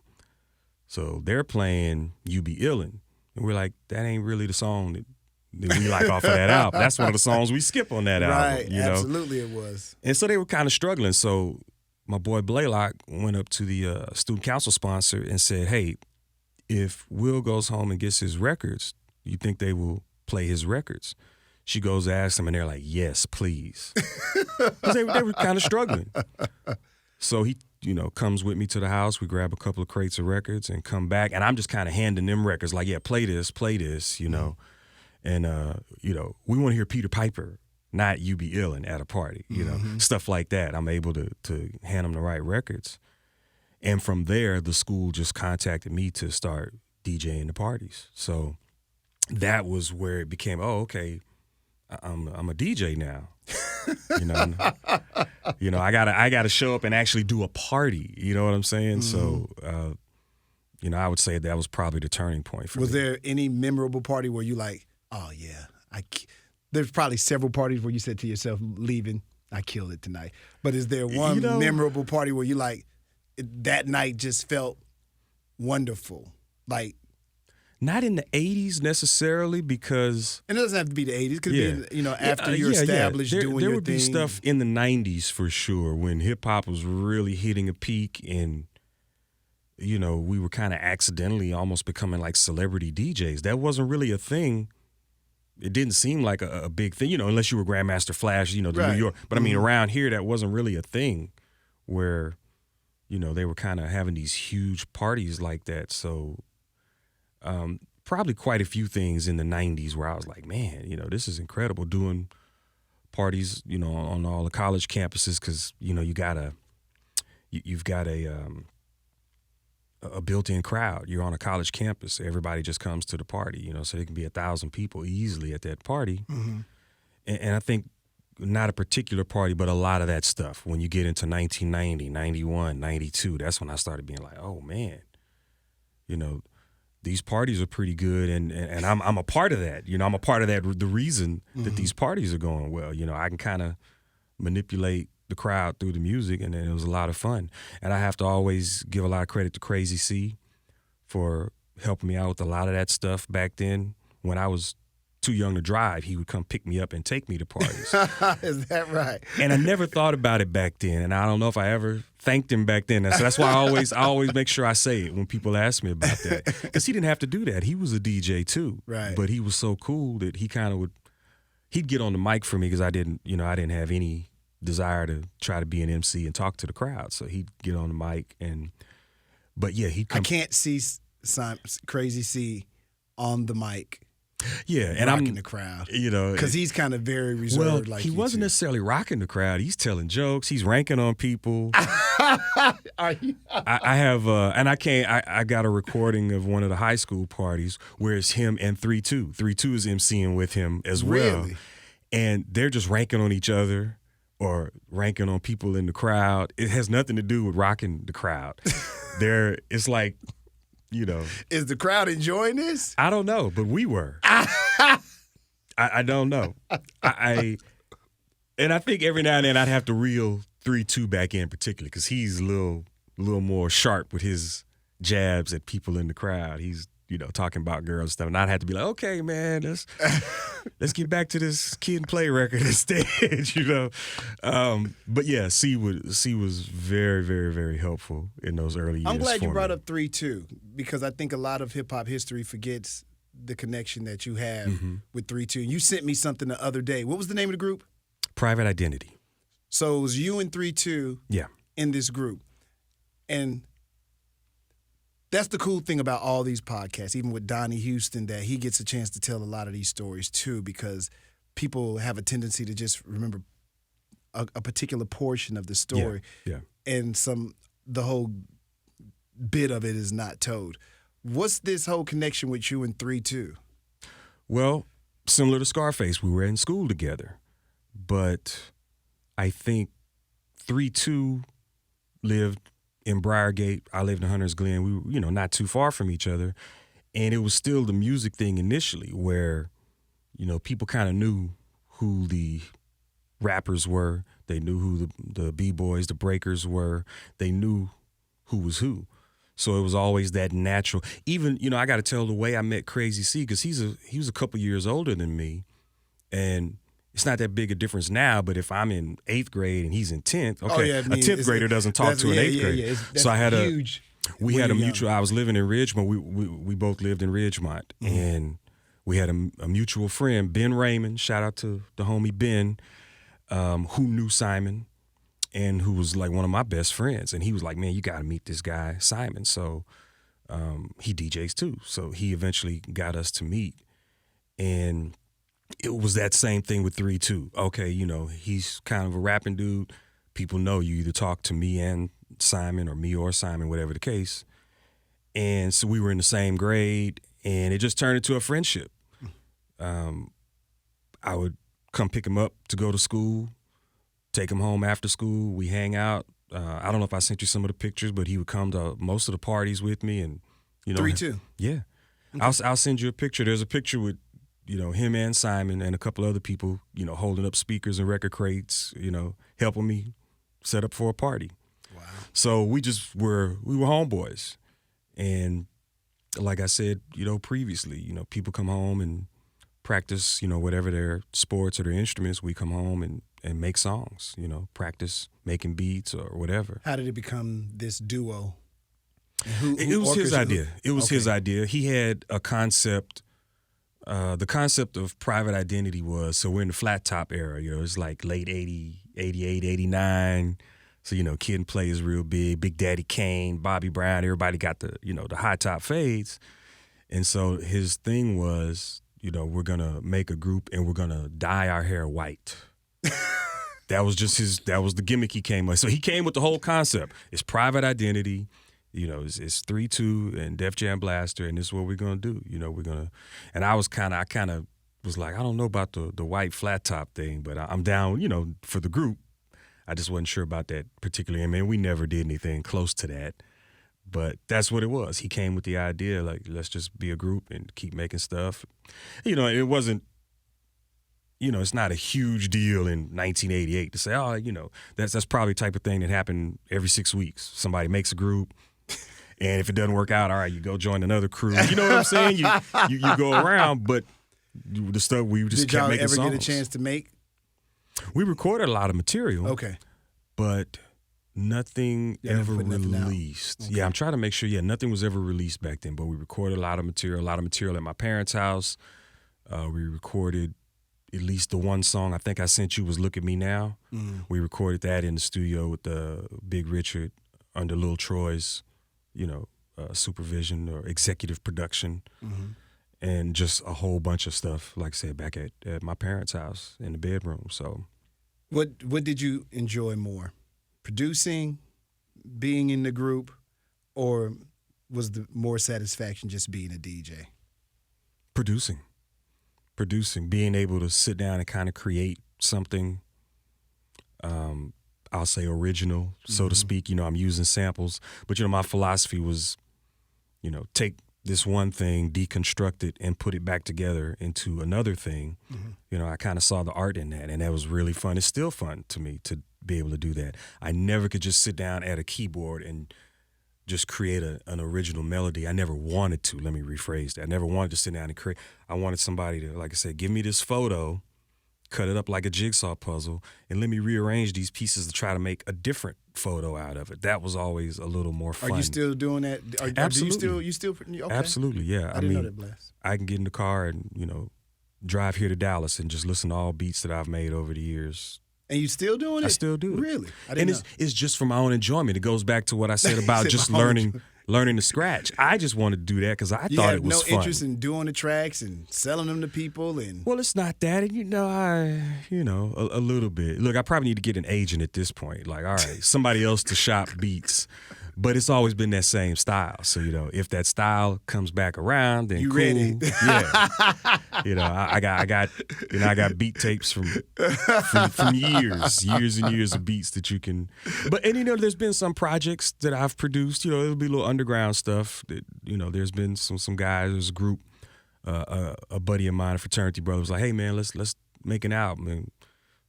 So they're playing You Be Illin'. And we're like, that ain't really the song that we like off of that album. That's one of the songs we skip on that album. Right, absolutely it was. And so they were kind of struggling. So my boy Blaylock went up to the student council sponsor and said, hey, if Will goes home and gets his records, you think they will play his records? She goes to ask them, and they're like, yes, please. 'Cause they were kind of struggling. So he, comes with me to the house. We grab a couple of crates of records and come back. And I'm just kind of handing them records like, yeah, play this, And, we want to hear Peter Piper, not You Be Illin' at a party, stuff like that. I'm able to hand them the right records. And from there, the school just contacted me to start DJing the parties. So that was where it became, oh, okay, I'm a DJ now. I gotta show up and actually do a party. You know what I'm saying? So, I would say that was probably the turning point for me. Was there any memorable party where you like, oh yeah, there's probably several parties where you said to yourself, leaving, I killed it tonight. But is there one memorable party where you like, that night just felt wonderful? Like, not in the 80s necessarily, because... And it doesn't have to be the 80s. It could be, after you're established doing your thing. There would be stuff in the 90s for sure when hip-hop was really hitting a peak, and, we were kind of accidentally almost becoming like celebrity DJs. That wasn't really a thing. It didn't seem like a big thing, unless you were Grandmaster Flash, the New York. But, I mean, around here, that wasn't really a thing where, they were kind of having these huge parties like that. So... probably quite a few things in the 90s where I was like, man, this is incredible, doing parties, on all the college campuses, because, you've got a built-in crowd. You're on a college campus. Everybody just comes to the party, so there can be 1,000 people easily at that party. Mm-hmm. And I think not a particular party, but a lot of that stuff. When you get into 1990, 91, 92, that's when I started being like, oh, man, these parties are pretty good, and I'm a part of that. I'm a part of that. The reason that these parties are going well. I can kind of manipulate the crowd through the music, and it was a lot of fun. And I have to always give a lot of credit to Crazy C for helping me out with a lot of that stuff back then. When I was too young to drive, he would come pick me up and take me to parties. Is that right? And I never thought about it back then, and I don't know if I ever thanked him back then. So that's why I always make sure I say it when people ask me about that, because he didn't have to do that. He was a DJ too, right? But he was so cool that he kind of he'd get on the mic for me, because I didn't have any desire to try to be an MC and talk to the crowd. So he'd get on the mic, but yeah, he'd come. I can't see Crazy C on the mic. Yeah, and rocking the crowd, because he's kind of very reserved. Well, like he wasn't necessarily rocking the crowd. He's telling jokes. He's ranking on people. Are you? I have, and I can't. I got a recording of one of the high school parties where it's him and 3-2. 3-2 is emceeing with him as well, really? And they're just ranking on each other or ranking on people in the crowd. It has nothing to do with rocking the crowd. It's like. Is the crowd enjoying this? I don't know, but we were. I don't know. And I think every now and then I'd have to reel 3-2 back in, particularly because he's a little more sharp with his jabs at people in the crowd. He's talking about girls and stuff, and I'd have to be like, okay, man, let's get back to this Kid and Play record instead, But yeah, C was very, very, very helpful in those early years. I'm glad you brought up 3-2, because I think a lot of hip hop history forgets the connection that you have with 3-2. You sent me something the other day. What was the name of the group? Private Identity. So it was you and 3-2 in this group, and that's the cool thing about all these podcasts, even with Donnie Houston, that he gets a chance to tell a lot of these stories too, because people have a tendency to just remember a particular portion of the story, and the whole bit of it is not told. What's this whole connection with you and 3-2? Well, similar to Scarface, we were in school together. But I think 3-2 lived in Briargate. I lived in Hunters Glen. We were, not too far from each other. And it was still the music thing initially where, people kind of knew who the rappers were. They knew who the B-boys, the breakers were. They knew who was who. So it was always that natural. Even, I got to tell the way I met Crazy C, because he was a couple years older than me. And it's not that big a difference now, but if I'm in 8th grade and he's in 10th, okay, a 10th grader doesn't talk to an 8th grader. Yeah. So I had huge. We had a mutual. I was living in Ridgemont. We both lived in Ridgemont, and we had a mutual friend, Ben Raymond. Shout out to the homie Ben, who knew Simon, and who was like one of my best friends. And he was like, "Man, you got to meet this guy, Simon." So he DJs too. So he eventually got us to meet, and it was that same thing with 3-2. Okay, he's kind of a rapping dude. People know you either talk to me and Simon or me or Simon, whatever the case. And so we were in the same grade, and it just turned into a friendship. I would come pick him up to go to school, take him home after school. We hang out. I don't know if I sent you some of the pictures, but he would come to most of the parties with me. And 3-2. Yeah. Okay. I'll send you a picture. There's a picture with him and Simon and a couple other people, holding up speakers and record crates, helping me set up for a party. Wow. So we were homeboys. And like I said, previously, people come home and practice, whatever their sports or their instruments. We come home and make songs, practice making beats or whatever. How did it become this duo? It was his idea. It was his idea. He had a concept. The concept of Private Identity was, so we're in the flat top era, it's like late 80, 88, 89. So, Kid and Play is real big. Big Daddy Kane, Bobby Brown, everybody got the, the high top fades. And so his thing was, we're going to make a group and we're going to dye our hair white. That was the gimmick he came with. So he came with the whole concept. It's Private Identity. It's 3-2 and Def Jam Blaster, and this is what we're gonna do. And I kind of was like, I don't know about the white flat top thing, but I'm down, for the group. I just wasn't sure about that particularly. I mean, we never did anything close to that, but that's what it was. He came with the idea, like, let's just be a group and keep making stuff. It wasn't, it's not a huge deal in 1988 to say, that's probably the type of thing that happened every 6 weeks. Somebody makes a group. And if it doesn't work out, all right, you go join another crew. You know what I'm saying? You go around, but the stuff we just kept making songs. Did y'all ever get a chance to make? We recorded a lot of material. Okay. But nothing ever released. Okay. Yeah, I'm trying to make sure, nothing was ever released back then, but we recorded a lot of material at my parents' house. We recorded at least the one song I think I sent you was Look at Me Now. Mm. We recorded that in the studio with Big Richard under Lil Troy's supervision or executive production, and just a whole bunch of stuff, like I said, back at my parents' house in the bedroom. So, what did you enjoy more, producing, being in the group, or was the more satisfaction just being a DJ? Producing, being able to sit down and kind of create something. I'll say original, so to speak. I'm using samples. But, my philosophy was, take this one thing, deconstruct it, and put it back together into another thing. Mm-hmm. I kind of saw the art in that, and that was really fun. It's still fun to me to be able to do that. I never could just sit down at a keyboard and just create an original melody. I never wanted to. Let me rephrase that. I never wanted to sit down and create. I wanted somebody to, like I said, give me this photo, cut it up like a jigsaw puzzle, and let me rearrange these pieces to try to make a different photo out of it. That was always a little more fun. Are you still doing that? Absolutely. You still okay. Absolutely, yeah. I didn't know that, Bless. I can get in the car and, drive here to Dallas and just listen to all beats that I've made over the years. And you still doing it? I still do it. Really? I didn't know. It's just for my own enjoyment. It goes back to what I said about just learning to scratch. I just wanted to do that because I thought it was fun. You have no interest in doing the tracks and selling them to people? Well, it's not that. And, a little bit. Look, I probably need to get an agent at this point. Like, all right, somebody else to shop beats. But it's always been that same style. So, if that style comes back around, then You cool. ready? Yeah. I got beat tapes from years and years of beats that you can. But there's been some projects that I've produced. It'll be a little underground stuff. That there's been some guys. There's a group, a buddy of mine, a fraternity brother, was like, "Hey man, let's make an album." And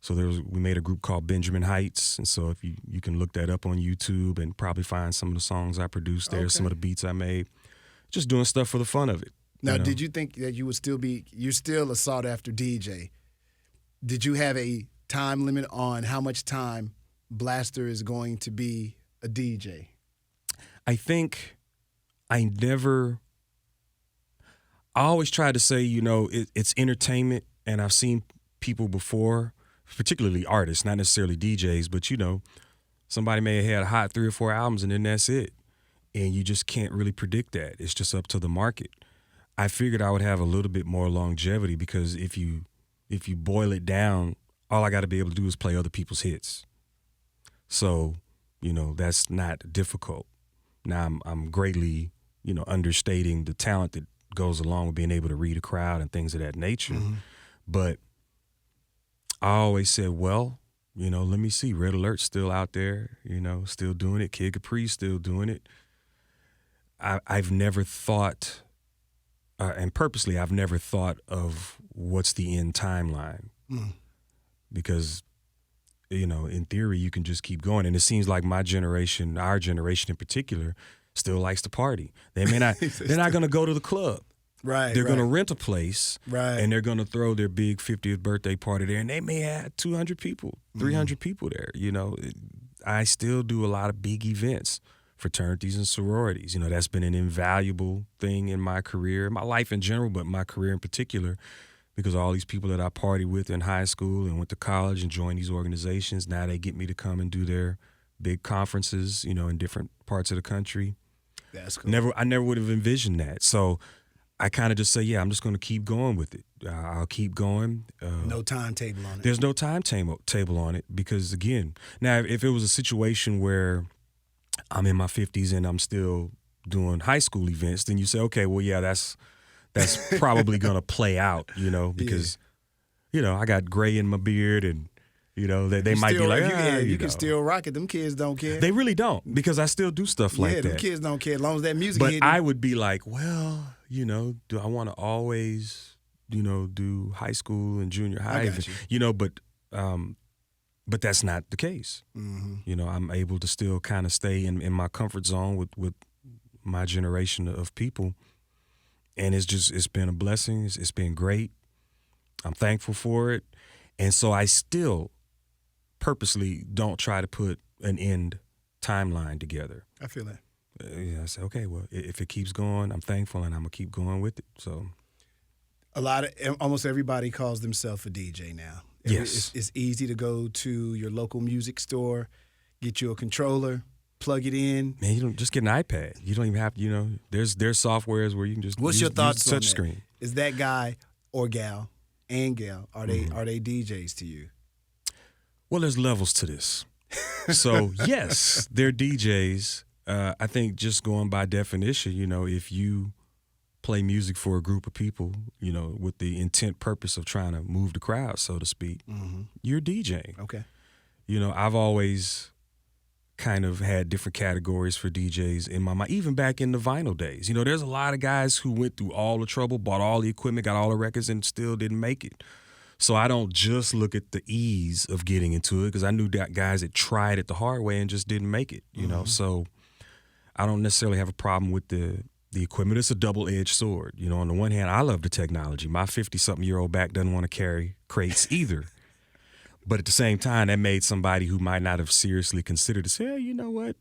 so we made a group called Benjamin Heights, and so if you can look that up on YouTube and probably find some of the songs I produced there, some of the beats I made, just doing stuff for the fun of it. Now, did you think that you're still a sought after DJ? Did you have a time limit on how much time Blaster is going to be a DJ? I think I always try to say, it's entertainment, and I've seen people before, particularly artists, not necessarily DJs, but somebody may have had a hot 3 or 4 albums and then that's it. And you just can't really predict that. It's just up to the market. I figured I would have a little bit more longevity because if you boil it down, all I got to be able to do is play other people's hits. So, that's not difficult. Now I'm greatly, understating the talent that goes along with being able to read a crowd and things of that nature. Mm-hmm. But I always said, well, let me see. Red Alert's still out there, still doing it. Kid Capri's still doing it. I've never thought, and purposely I've never thought of what's the end timeline. Because, in theory, you can just keep going. And it seems like my generation, our generation in particular, still likes to party. They may not, they're not going to go to the club. Right. They're going to rent a place, right, and they're going to throw their big 50th birthday party there, and they may have 200 people, 300 people there. I still do a lot of big events, fraternities and sororities. That's been an invaluable thing in my career, my life in general, but my career in particular, because all these people that I partied with in high school and went to college and joined these organizations, now they get me to come and do their big conferences, in different parts of the country. That's cool. I never would have envisioned that. So I kind of just say, yeah, I'm just going to keep going with it. I'll keep going. No timetable on it. There's no timetable on it because, again, now if it was a situation where I'm in my 50s and I'm still doing high school events, then you say, okay, well, yeah, that's probably going to play out, because, I got gray in my beard and, they might be like, you can still rock it. Them kids don't care. They really don't, because I still do stuff like that. Yeah, them kids don't care as long as that music But hit. I would be like, well, do I want to always, do high school and junior high? I got you. But that's not the case. Mm-hmm. I'm able to still kind of stay in my comfort zone with my generation of people. And it's been a blessing. It's been great. I'm thankful for it. And so I still purposely don't try to put an end timeline together. I feel that. I say, okay, well, if it keeps going, I'm thankful and I'm going to keep going with it. So, almost everybody calls themselves a DJ now. Yes. It's easy to go to your local music store, get you a controller, plug it in. Man, you don't just get an iPad. You don't even have to, there's softwares where you can just What's your thoughts use on touch screen. Is that guy or gal and gal, are they DJs to you? Well, there's levels to this. So, yes, they're DJs. I think just going by definition, if you play music for a group of people, with the intent purpose of trying to move the crowd, so to speak, you're DJing. Okay. I've always kind of had different categories for DJs in my mind, even back in the vinyl days. There's a lot of guys who went through all the trouble, bought all the equipment, got all the records, and still didn't make it. So I don't just look at the ease of getting into it, because I knew that guys that tried it the hard way and just didn't make it, So I don't necessarily have a problem with the equipment. It's a double-edged sword. On the one hand, I love the technology. My 50-something-year-old back doesn't want to carry crates either. But at the same time, that made somebody who might not have seriously considered to say, hey, you know what?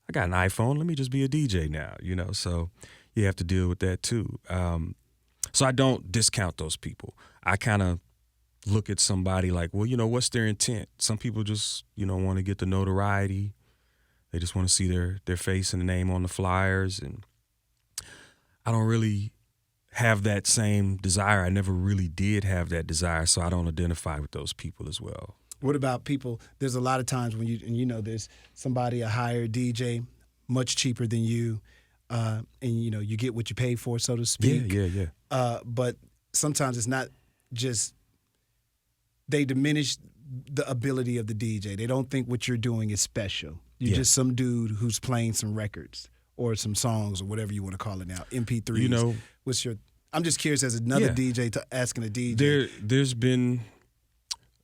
I got an iPhone. Let me just be a DJ now, So you have to deal with that too. So I don't discount those people. I kind of look at somebody like, well, what's their intent? Some people just, want to get the notoriety. They just want to see their face and the name on the flyers. And I don't really have that same desire. I never really did have that desire, so I don't identify with those people as well. What about people? There's a lot of times when there's somebody, a hired DJ, much cheaper than you, and you get what you pay for, so to speak. Yeah. But sometimes it's not just they diminish the ability of the DJ. They don't think what you're doing is special. You're just some dude who's playing some records or some songs or whatever you want to call it now, MP3s. I'm just curious as another DJ asking a DJ. There's been,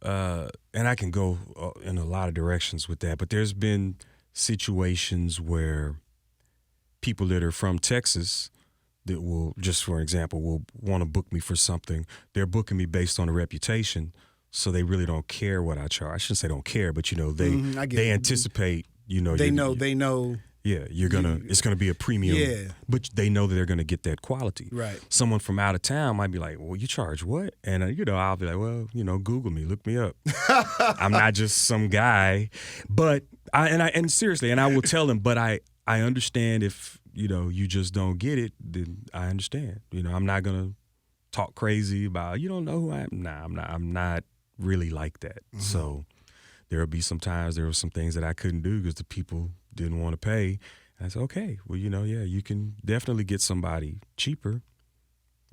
and I can go in a lot of directions with that, but there's been situations where people that are from Texas that will, just for example, will want to book me for something. They're booking me based on a reputation, so they really don't care what I charge. I shouldn't say don't care, but they anticipate. They know. Yeah, it's gonna be a premium. Yeah, but they know that they're gonna get that quality. Right. Someone from out of town might be like, "Well, you charge what?" And I'll be like, "Well, Google me, look me up. I'm not just some guy." But I seriously, I will tell them. But I understand if you just don't get it, then I understand. I'm not gonna talk crazy about you don't know who I am. Nah, I'm not really like that. Mm-hmm. So there were some things that I couldn't do because the people didn't want to pay. And I said, okay, well, you can definitely get somebody cheaper,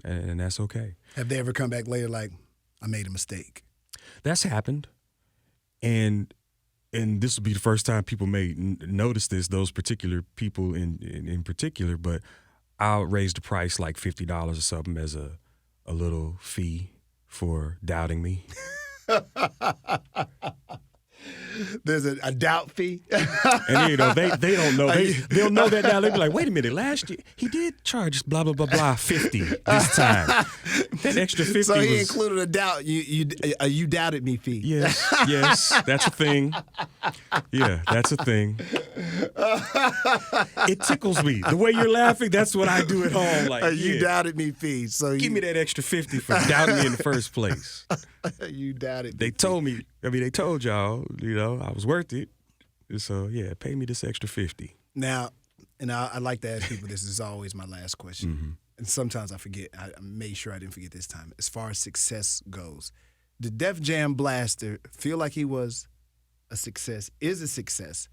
and that's okay. Have they ever come back later like, I made a mistake? That's happened, and this will be the first time people may notice this, those particular people in particular, but I'll raise the price like $50 or something as a little fee for doubting me. There's a doubt fee. And they don't know. They'll know that now. They'll be like, wait a minute, last year he did charge blah blah blah blah 50 this time. That extra 50 so he included a doubt. You doubted me fee. Yes, that's a thing. Yeah, that's a thing. It tickles me. The way you're laughing, that's what I do at home. Like you doubted me fee. So give me that extra 50 for doubting me in the first place. You doubted me. They told me. They told y'all, I was worth it. So, yeah, pay me this extra 50. Now, and I like to ask people, this is always my last question. Mm-hmm. And sometimes I forget. I made sure I didn't forget this time. As far as success goes, did Def Jam Blaster feel like he was a success, is a success?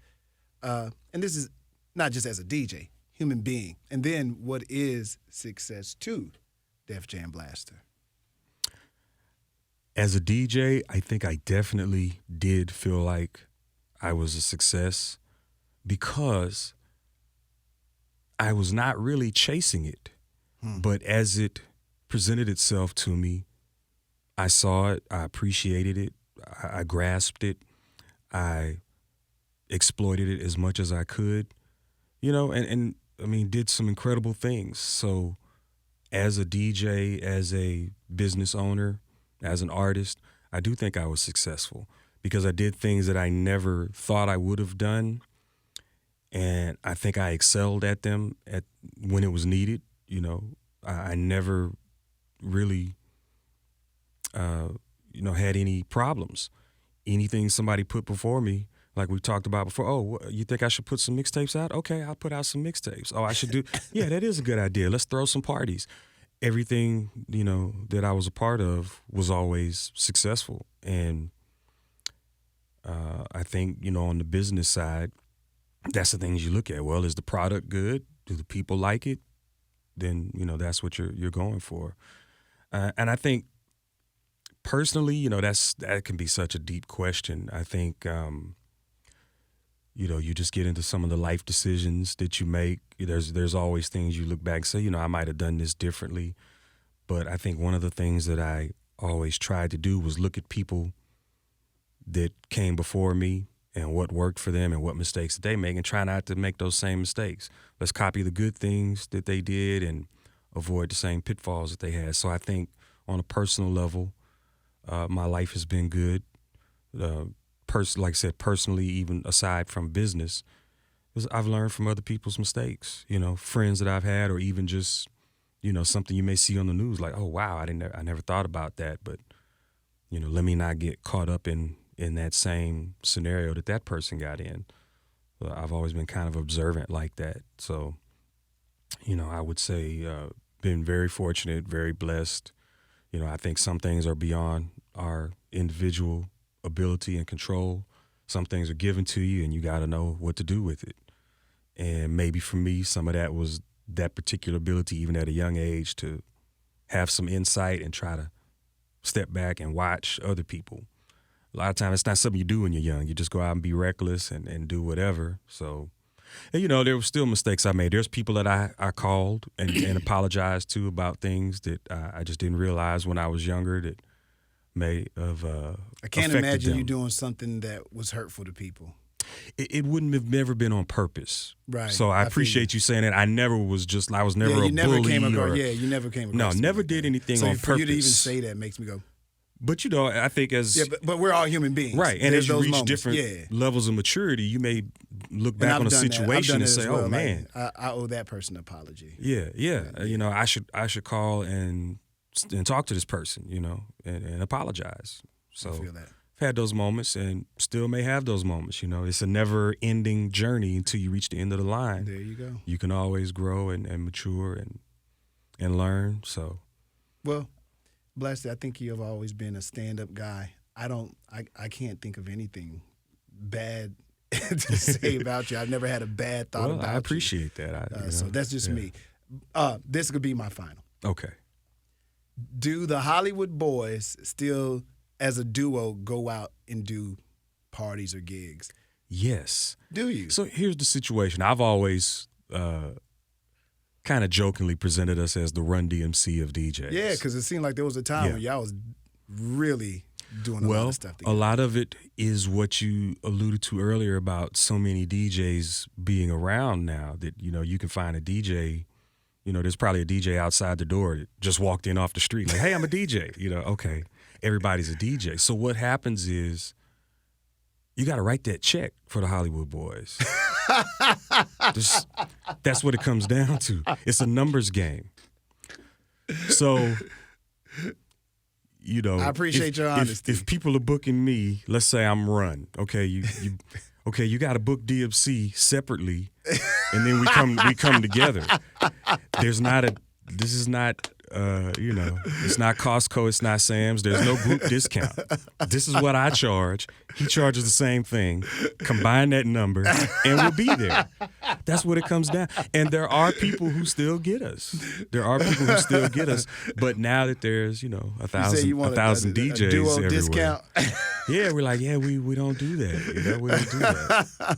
And this is not just as a DJ, human being. And then what is success to Def Jam Blaster? As a DJ, I think I definitely did feel like I was a success because I was not really chasing it. But as it presented itself to me, I saw it, I appreciated it, I grasped it, I exploited it as much as I could, and did some incredible things. So as a DJ, as a business owner, as an artist, I do think I was successful because I did things that I never thought I would have done, and I think I excelled at them when it was needed. I never really, had any problems. Anything somebody put before me, like we talked about before, oh, you think I should put some mixtapes out? Okay, I'll put out some mixtapes. Oh, I should do, yeah, that is a good idea. Let's throw some parties. Everything, that I was a part of was always successful. And I think, on the business side, that's the things you look at. Well, is the product good? Do the people like it? Then, that's what you're going for. And I think personally, that can be such a deep question. I think, you just get into some of the life decisions that you make. There's always things you look back and say, I might have done this differently. But I think one of the things that I always tried to do was look at people that came before me and what worked for them and what mistakes did they make and try not to make those same mistakes. Let's copy the good things that they did and avoid the same pitfalls that they had. So I think on a personal level, my life has been good. Like I said, personally, even aside from business, I've learned from other people's mistakes, friends that I've had, or even just, something you may see on the news like, oh, wow, I never thought about that. But, let me not get caught up in that same scenario that person got in. I've always been kind of observant like that. So, I would say been very fortunate, very blessed. I think some things are beyond our individual ability and control. Some things are given to you and you got to know what to do with it. And maybe for me, some of that was that particular ability, even at a young age, to have some insight and try to step back and watch other people. A lot of times it's not something you do when you're young. You just go out and be reckless and do whatever. So, and, you know, there were still mistakes I made. There's people that I called and apologized to about things that I just didn't realize when I was younger that may have I can't affected imagine them. you doing something that was hurtful to people. It wouldn't have never been on purpose. Right. So I feel appreciate you saying that. I was never Yeah, a you never bully. came across. Or, Yeah, you never came across. no, something never like did that. anything so on for purpose. you to even say that makes me go. But, you know, I think as... Yeah, but we're all human beings. Right, and There's as you those reach moments. different levels of maturity, you may look And back I've on a done that. I've situation done and it say, as well. "Oh man, Like, I owe that person an apology. yeah, you know, I should call and talk to this person, you know, and apologize." So I feel that. I've had those moments and still may have those moments. You know, it's a never-ending journey until you reach the end of the line. There you go. You can always grow and mature and learn. So, Well, Blasted, I think you have always been a stand-up guy. I can't think of anything bad to say about you. I've never had a bad thought about you. I appreciate that. So that's just me. This could be my final. Okay. Do the Hollywood Boyz still, as a duo, go out and do parties or gigs? Yes. Do you? So here's the situation. I've always kind of jokingly presented us as the Run DMC of DJs. Yeah, because it seemed like there was a time when y'all was really doing a lot of stuff together. A lot of it is what you alluded to earlier about so many DJs being around now that, you know, you can find a DJ, you know, there's probably a DJ outside the door that just walked in off the street like, "Hey, I'm a DJ." You know, okay, everybody's a DJ. So what happens is you got to write that check for the Hollywood Boyz. That's what it comes down to. It's a numbers game. So, you know, I appreciate your honesty. If people are booking me, let's say I'm Run, okay, you got to book DMC separately, and then we come together. This is not. You know, it's not Costco, it's not Sam's. There's no group discount. This is what I charge. He charges the same thing. Combine that number, and we'll be there. That's what it comes down. And there are people who still get us. But now that there's, you know, a thousand DJs a duo everywhere. discount. Yeah, we're like, we don't do that. You know, we don't do that.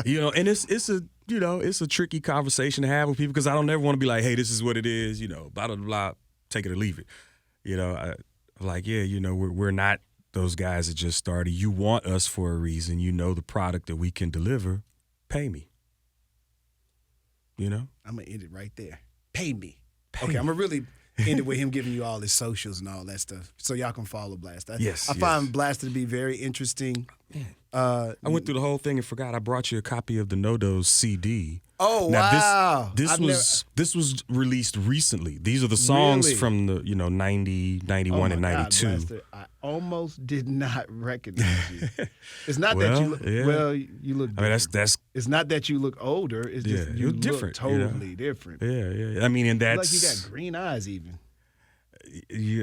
You know, and it's a. You know, it's a tricky conversation to have with people because I don't ever want to be like, "Hey, this is what it is," you know, blah, blah, blah, take it or leave it. You know, I'm like, yeah, you know, we're not those guys that just started. You want us for a reason. You know the product that we can deliver. Pay me. You know? I'm going to end it right there. Pay me. Okay, I'm going to really end it with him giving you all his socials and all that stuff so y'all can follow Blast. I find Blast to be very interesting. I went through the whole thing and forgot I brought you a copy of the No-Dos CD. Oh, now, wow. This was released recently. These are the songs Really? from the 90, 91, and 92. God, Blaster, I almost did not recognize you. It's not that you look you look different. I mean, that's it's not that you look older. It's just you look different. totally different. Yeah. I mean, and that's Like you got green eyes even.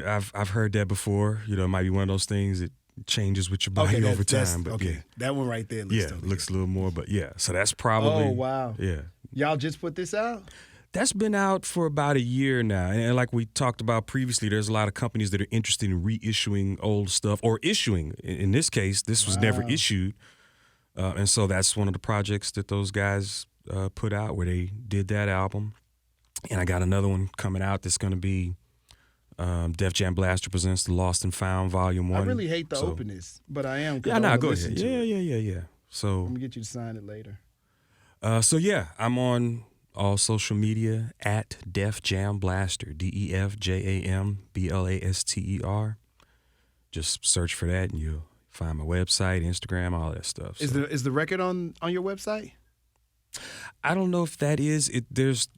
I've heard that before. You know, it might be one of those things that changes with your body over time. But okay, that one right there looks looks a little more. But yeah, so that's probably. Oh wow. Yeah. Y'all just put this out? That's been out for about a year now. And like we talked about previously, there's a lot of companies that are interested in reissuing old stuff or issuing. In this case, this was never issued. And so that's one of the projects that those guys put out where they did that album. And I got another one coming out that's going to be Def Jam Blaster Presents The Lost and Found Volume 1. I really hate the openness, but I am. Yeah, no, go ahead. Yeah. So I'm going to get you to sign it later. So yeah, I'm on all social media at Def Jam Blaster, DefJamBlaster. Just search for that and you'll find my website, Instagram, all that stuff. So. Is the record on your website? I don't know if that is it. There's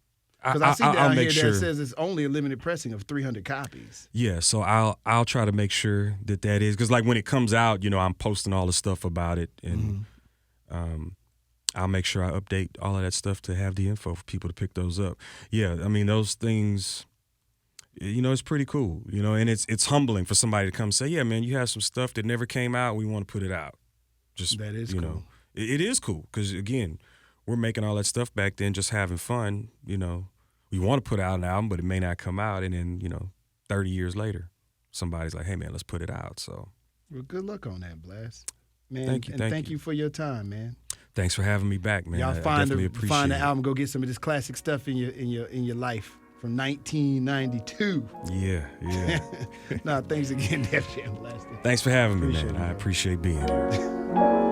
because I see down I'll here make sure. that says it's only a limited pressing of 300 copies. Yeah, so I'll try to make sure that is because like when it comes out, you know, I'm posting all the stuff about it and I'll make sure I update all of that stuff to have the info for people to pick those up. Yeah, I mean, those things, you know, it's pretty cool, you know, and it's humbling for somebody to come say, yeah, man, you have some stuff that never came out. We want to put it out. Just that is you cool. know, it is cool because, again, we're making all that stuff back then, just having fun. You know, we want to put out an album, but it may not come out, and then 30 years later, somebody's like, "Hey, man, let's put it out." So, well, good luck on that, Blast. Man, thank you for your time, man. Thanks for having me back, man. Y'all I definitely appreciate find the it. album, go get some of this classic stuff in your life from 1992. Yeah. Nah, thanks again, Def Jam Blast. Thanks for having me, Appreciate man. it, I bro. appreciate being here.